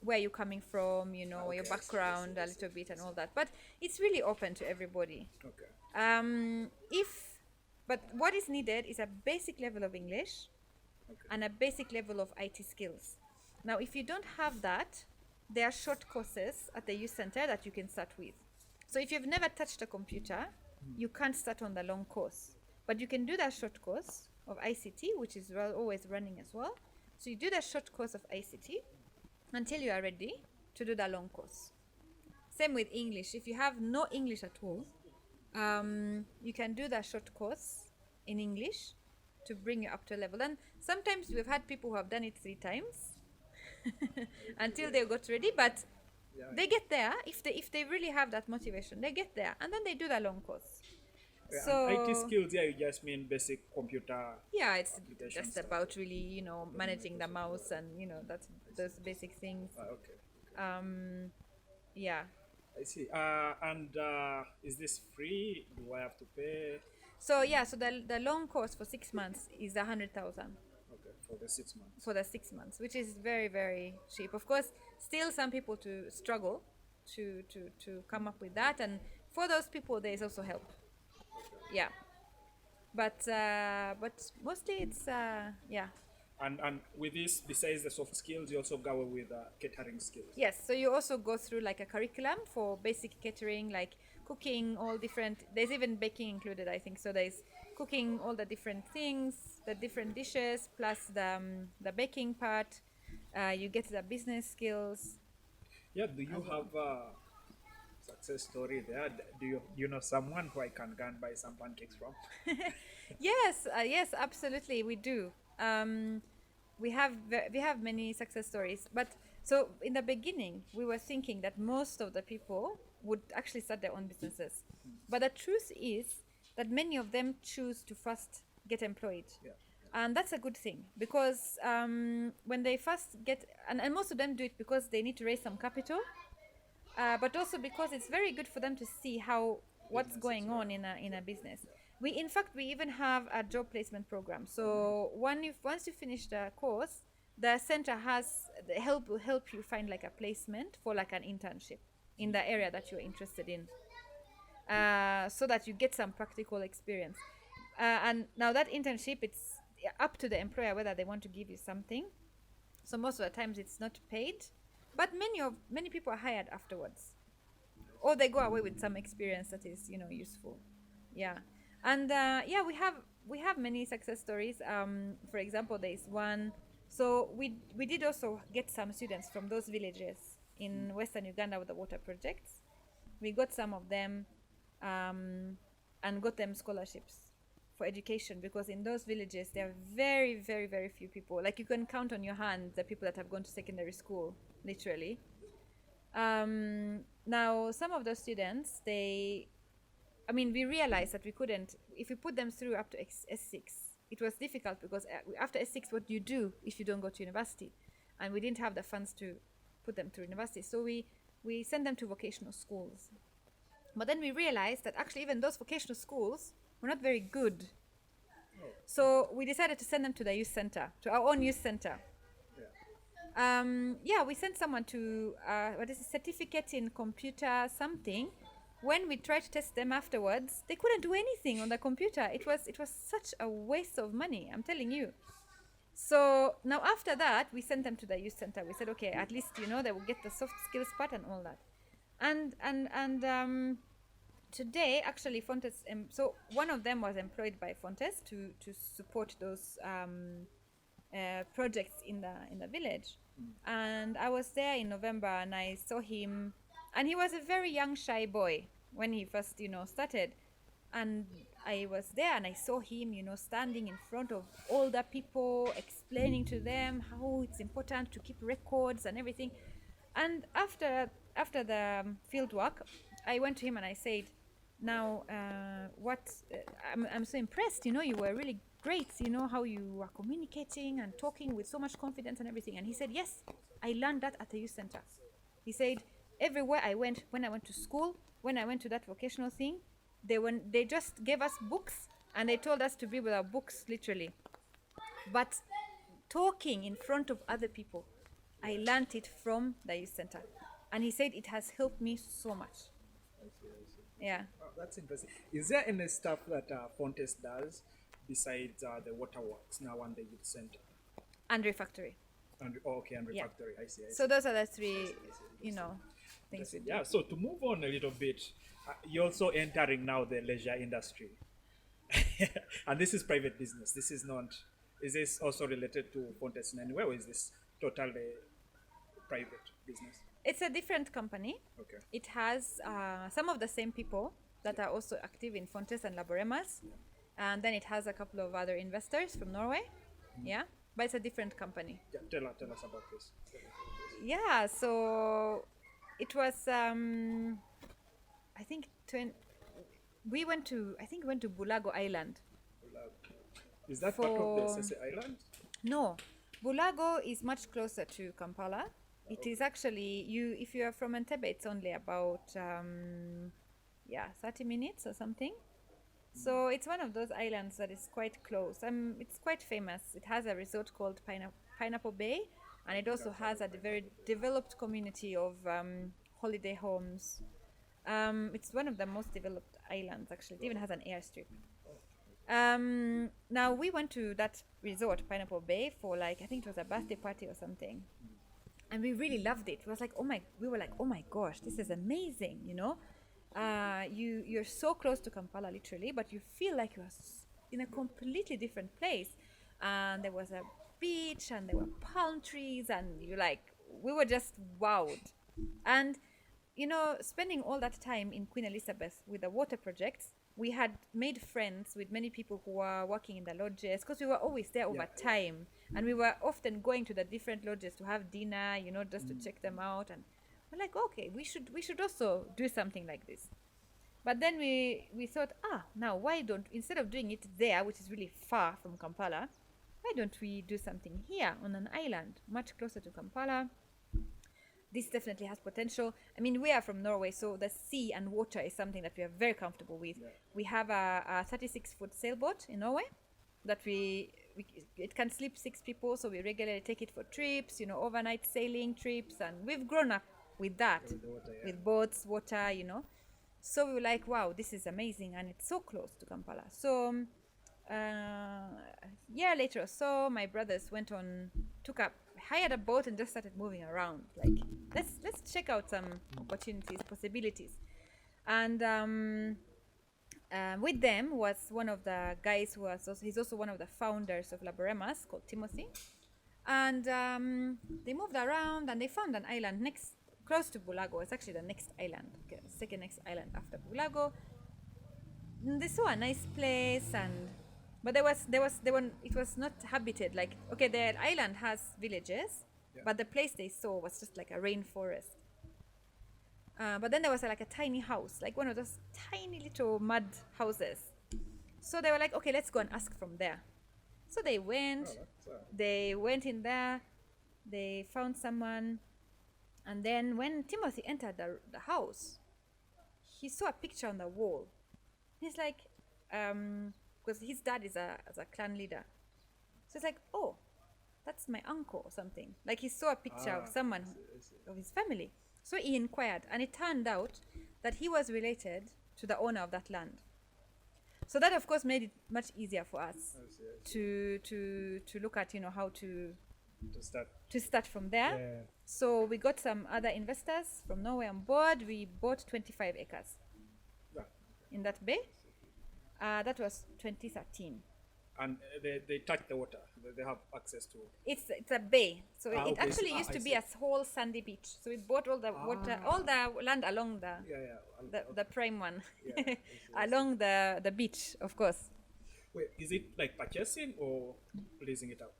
[SPEAKER 2] you're coming from, your background a little bit and all that. But it's really open to everybody. But what is needed is a basic level of English. And a basic level of IT skills. Now, if you don't have that, there are short courses at the youth center that you can start with. So if you've never touched a computer, you can't start on the long course. But you can do that short course of ICT, which is always running as well. So you do that short course of ICT until you are ready to do the long course. Same with English. If you have no English at all, you can do that short course in English to bring you up to a level. And sometimes we've had people who have done it 3 times until they got ready, but they get there. If they really have that motivation, they get there, and then they do the long course.
[SPEAKER 1] So IT skills, you just mean basic computer.
[SPEAKER 2] It's just about really, managing the mouse and that's those basic things.
[SPEAKER 1] I see. And is this free? Do I have to pay?
[SPEAKER 2] So the long course for 6 months is 100,000.
[SPEAKER 1] Okay, for the 6 months.
[SPEAKER 2] For the 6 months, which is very, very cheap. Of course, still some people to struggle to come up with that, and for those people there is also help. Yeah, but mostly it's yeah.
[SPEAKER 1] And with this, besides the soft skills, you also go with catering skills.
[SPEAKER 2] Yes, so you also go through like a curriculum for basic catering, like cooking, all different. There's even baking included, I think. So there's cooking all the different things, the different dishes, plus the baking part. You get the business skills.
[SPEAKER 1] Yeah, do you have a success story there? Do you know someone who I can go and buy some pancakes from?
[SPEAKER 2] Yes, yes, absolutely, we do. We have many success stories, but so in the beginning we were thinking that most of the people would actually start their own businesses, but the truth is that many of them choose to first get employed.
[SPEAKER 1] Yeah.
[SPEAKER 2] And that's a good thing, because when they first get, and most of them do it because they need to raise some capital, but also because it's very good for them to see how what's going on in a business. In fact, we even have a job placement program. So once you finish the course, the center will help you find like a placement for like an internship in the area that you're interested in, so that you get some practical experience. And now that internship, it's up to the employer whether they want to give you something. So most of the times it's not paid, but many people are hired afterwards, or they go away with some experience that is useful. Yeah. And yeah, we have many success stories. For example, there is one. So we did also get some students from those villages in Western Uganda with the water projects. We got some of them and got them scholarships for education, because in those villages there are very, very, very few people. Like, you can count on your hand the people that have gone to secondary school, literally. Now, some of those students, we realized that we couldn't, if we put them through up to S6, it was difficult, because after S6, what do you do if you don't go to university? And we didn't have the funds to put them through university. So we sent them to vocational schools. But then we realized that actually even those vocational schools were not very good. So we decided to send them to the youth center, to our own youth center. We sent someone to certificate in computer something. When we tried to test them afterwards, they couldn't do anything on the computer. It was such a waste of money, I'm telling you. So now after that, we sent them to the youth center. We said, okay, at least they will get the soft skills part and all that. And today, actually, Fontes. So one of them was employed by Fontes to support those projects in the village. And I was there in November, and I saw him. And he was a very young, shy boy when he first, started. And I was there, and I saw him, standing in front of older people, explaining to them how it's important to keep records and everything. And after the field work, I went to him and I said, now, I'm so impressed, you were really great, how you were communicating and talking with so much confidence and everything. And he said, yes, I learned that at the youth center. He said, everywhere I went, when I went to school, when I went to that vocational thing, they just gave us books, and they told us to be with our books, literally. But talking in front of other people, I learned it from the youth center. And he said it has helped me so much.
[SPEAKER 1] I see.
[SPEAKER 2] Yeah.
[SPEAKER 1] Oh, that's interesting. Is there any stuff that Fontes does besides the waterworks now and the youth center?
[SPEAKER 2] And refactory.
[SPEAKER 1] And refactory. Yeah. I see.
[SPEAKER 2] So those are the three, things we do.
[SPEAKER 1] Yeah, so to move on a little bit, you're also entering now the leisure industry. And this is private business. This is not, is this also related to Fontes in any way, or is this totally private business?
[SPEAKER 2] It's a different company.
[SPEAKER 1] Okay.
[SPEAKER 2] It has some of the same people that are also active in Fontes and Laboremus. Yeah. And then it has a couple of other investors from Norway. Mm-hmm. Yeah. But it's a different company.
[SPEAKER 1] Yeah, tell us about this.
[SPEAKER 2] Yeah, so it was, I think, we went to Bulago Island.
[SPEAKER 1] Is that part of the Sese Island?
[SPEAKER 2] No. Bulago is much closer to Kampala. It is actually, if you are from Entebbe, it's only about 30 minutes or something. So it's one of those islands that is quite close. It's quite famous. It has a resort called Pineapple Bay, and it also has a very developed community of holiday homes. It's one of the most developed islands, actually. It even has an airstrip. Now we went to that resort, Pineapple Bay, for like, I think it was a birthday party or something, and we really loved it. It was like, we were like, oh my gosh, this is amazing, you know. You're so close to Kampala, literally, but you feel like you're in a completely different place. And there was a beach, and there were palm trees, and we were just wowed. And you know, spending all that time in Queen Elizabeth with the water projects, we had made friends with many people who were working in the lodges, because we were always there over time, and we were often going to the different lodges to have dinner, you know, just to check them out. And we're like, okay, we should also do something like this. But then we thought, now why don't, instead of doing it there, which is really far from Kampala, why don't we do something here on an island much closer to Kampala? This definitely has potential. I mean, we are from Norway, so the sea and water is something that we are very comfortable with. Yeah. We have a 36-foot sailboat in Norway that it can sleep 6 people, so we regularly take it for trips, you know, overnight sailing trips, and we've grown up with that, with boats, water, you know. So we were like, wow, this is amazing, and it's so close to Kampala. So a year later or so, my brothers hired a boat and just started moving around. Like, let's check out some opportunities, possibilities. And with them was one of the guys he's also one of the founders of Laboremus, called Timothy. And they moved around, and they found an island close to Bulago. It's actually the next island, second next island after Bulago. And they saw a nice place, but it was not habited. Like, okay, the island has villages, but the place they saw was just like a rainforest. But then there was like a tiny house, like one of those tiny little mud houses. So they were like, okay, let's go and ask from there. So they went. They went in there. They found someone. And then when Timothy entered the house, he saw a picture on the wall. He's like, because his dad is a clan leader. So he's like, oh, that's my uncle or something. Like, he saw a picture of someone of his family. So he inquired, and it turned out that he was related to the owner of that land. So that, of course, made it much easier for us to look at, you know, how to start from there. Yeah. So we got some other investors from Norway on board. We bought 25 acres in that bay. That was 2013.
[SPEAKER 1] And they touch the water. They have access to.
[SPEAKER 2] It's a bay, so it actually used to be a whole sandy beach. So we bought all the water, all the land along the prime one, along the beach, of course.
[SPEAKER 1] Wait, is it like purchasing or leasing it out?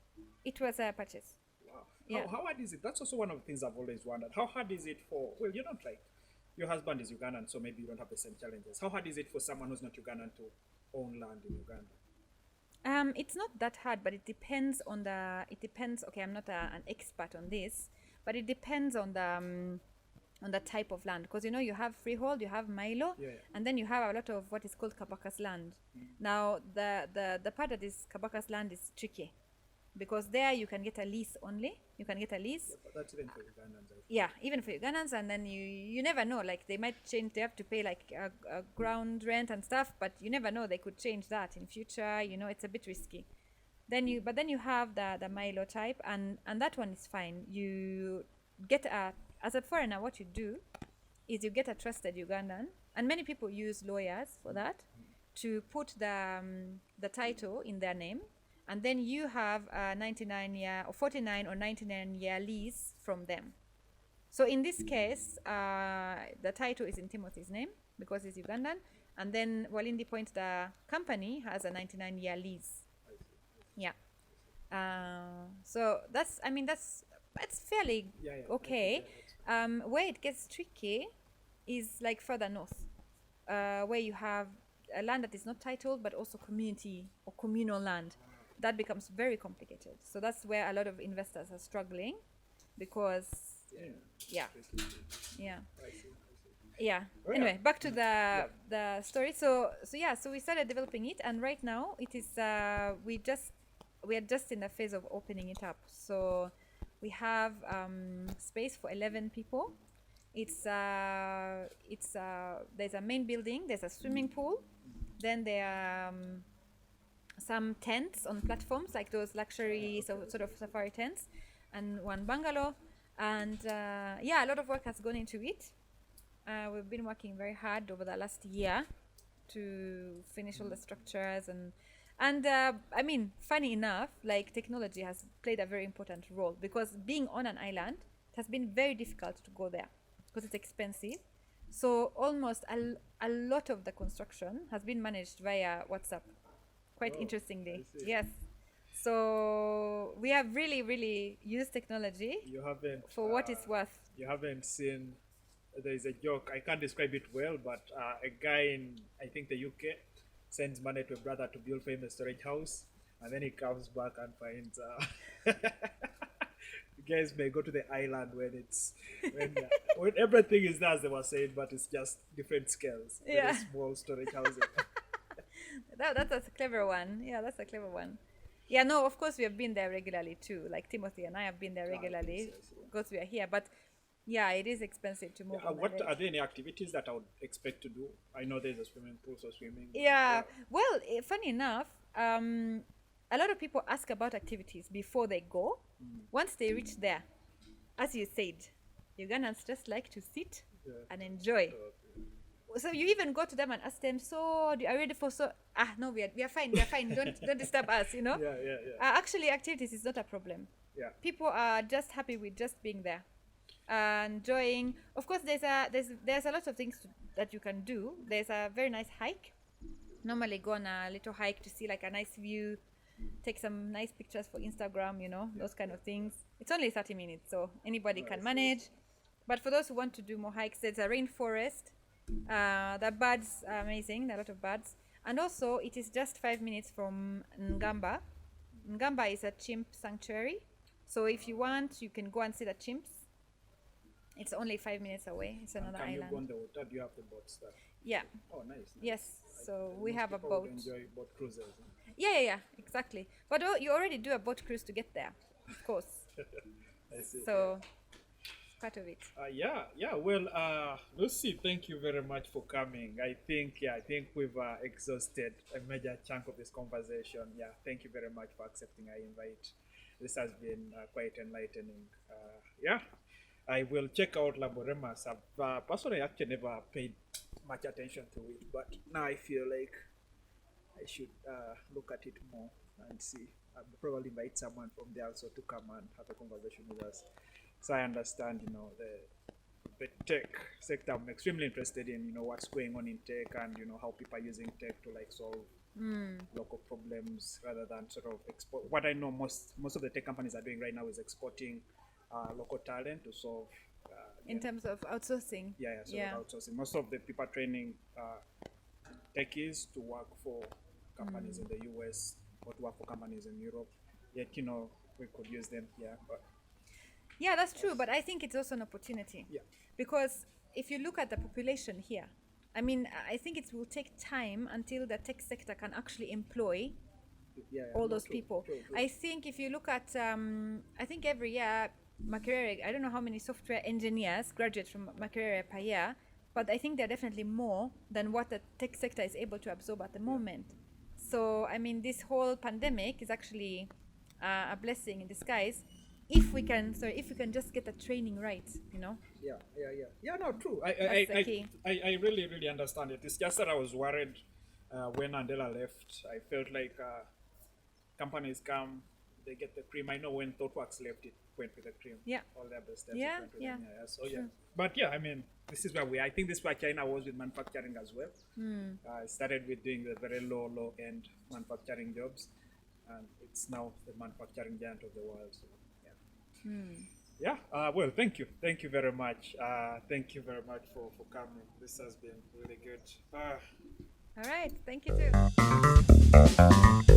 [SPEAKER 2] It was a purchase.
[SPEAKER 1] Wow. Yeah. How hard is it? That's also one of the things I've always wondered. How hard is it you're not like, your husband is Ugandan, so maybe you don't have the same challenges. How hard is it for someone who's not Ugandan to own land in Uganda?
[SPEAKER 2] It's not that hard, but it depends. Okay, I'm not an expert on this, but it depends on the type of land, because, you know, you have freehold, you have Milo, and then you have a lot of what is called Kabaka's land. Now the part that is Kabaka's land is tricky, because there you can get a lease only. You can get a lease.
[SPEAKER 1] Yeah, but that's even for Ugandans.
[SPEAKER 2] Yeah, even for Ugandans, and then you never know. Like, they might change. They have to pay like a ground rent and stuff, but you never know. They could change that in future. You know, it's a bit risky. Then you have the Milo type, and that one is fine. You get as a foreigner, what you do is you get a trusted Ugandan, and many people use lawyers for that, to put the title in their name. And then you have a 99-year or 49 or 99-year lease from them. So in this case, the title is in Timothy's name because he's Ugandan. And then Walindi Point, the company, has a 99-year lease. Yeah. So that's fairly okay. Where it gets tricky is like further north, where you have a land that is not titled but also community or communal land. That becomes very complicated. So that's where a lot of investors are struggling, because I see. Yeah.
[SPEAKER 1] Oh, yeah.
[SPEAKER 2] Anyway, back to the story. So we started developing it, and right now it is we are just in the phase of opening it up. So we have space for 11 people. It's there's a main building, there's a swimming pool, then there are some tents on platforms like those luxury sort of safari tents, and one bungalow, and a lot of work has gone into it. We've been working very hard over the last year to finish all the structures and I mean, funny enough, like technology has played a very important role, because being on an island, it has been very difficult to go there because it's expensive. So almost a lot of the construction has been managed via WhatsApp. Quite interestingly, yes. So we have really used technology
[SPEAKER 1] You haven't
[SPEAKER 2] for what it's worth.
[SPEAKER 1] You haven't seen. There is a joke. I can't describe it well, but a guy in, I think, the UK sends money to a brother to build for him a storage house, and then he comes back and finds. You guys may go to the island when everything is there, as they were saying, but it's just different scales.
[SPEAKER 2] Yeah.
[SPEAKER 1] Very small storage houses.
[SPEAKER 2] That's a clever one. Yeah, that's a clever one. Yeah, no, of course we have been there regularly too. Like Timothy and I have been there regularly because we are here. But yeah, it is expensive to move.
[SPEAKER 1] What are there any activities that I would expect to do? I know there's a swimming pool, so swimming.
[SPEAKER 2] Yeah. Well, funny enough, a lot of people ask about activities before they go. Once they reach there, as you said, Ugandans just like to sit and enjoy. So you even go to them and ask them, so are you ready for no, we are fine, don't disturb us, you know. Actually, activities is not a problem. People are just happy with just being there, enjoying. Of course, there's a lot of things that you can do. There's a very nice hike. Normally go on a little hike to see like a nice view, take some nice pictures for Instagram, you know, those kind of things. It's only 30 minutes, so anybody can manage. But for those who want to do more hikes, there's a rainforest. The birds are amazing, there are a lot of birds. And also, it is just 5 minutes from Ngamba. Ngamba is a chimp sanctuary. So if you want, you can go and see the chimps. It's only 5 minutes away. It's another island.
[SPEAKER 1] Can you go on the water? Do you have the boats there?
[SPEAKER 2] Yeah.
[SPEAKER 1] Oh, nice.
[SPEAKER 2] Yes. So we
[SPEAKER 1] Most
[SPEAKER 2] have a
[SPEAKER 1] people
[SPEAKER 2] boat.
[SPEAKER 1] would enjoy boat cruises.
[SPEAKER 2] Yeah, exactly. But you already do a boat cruise to get there, of course.
[SPEAKER 1] I see.
[SPEAKER 2] So part of it.
[SPEAKER 1] Well, Lucy, thank you very much for coming. I think we've exhausted a major chunk of this conversation. Yeah, thank you very much for accepting our invite. This has been quite enlightening. I will check out Laboremus. I've personally actually never paid much attention to it, but now I feel like I should look at it more and see. I'll probably invite someone from there also to come and have a conversation with us. So I understand, you know, the tech sector. I'm extremely interested in, you know, what's going on in tech and, you know, how people are using tech to like solve local problems rather than sort of export. What I know most of the tech companies are doing right now is exporting local talent to solve.
[SPEAKER 2] In terms of outsourcing.
[SPEAKER 1] Outsourcing. Most of the people training techies to work for companies in the US or to work for companies in Europe. Yet, you know, we could use them here. But
[SPEAKER 2] yeah, that's true. But I think it's also an opportunity.
[SPEAKER 1] Yeah.
[SPEAKER 2] Because if you look at the population here, I mean, I think it will take time until the tech sector can actually employ all those people. True. I think if you look at, I think every year, Makerere, I don't know how many software engineers graduate from Makerere per year, but I think they're definitely more than what the tech sector is able to absorb at the moment. So, I mean, this whole pandemic is actually a blessing in disguise if we can just get the training right, you know. Yeah, no, true. I really understand it. It's just that I was worried when Andela left. I felt like companies come, they get the cream. I know when ThoughtWorks left, it went with the cream. Yeah.
[SPEAKER 1] All their best stuff.
[SPEAKER 2] So
[SPEAKER 1] yeah. But yeah, I mean, this is where we are. I think this is where China was with manufacturing as well. It started with doing the very low end manufacturing jobs, and it's now the manufacturing giant of the world. So well, thank you very much. Thank you very much for coming. This has been really good.
[SPEAKER 2] All right, thank you too.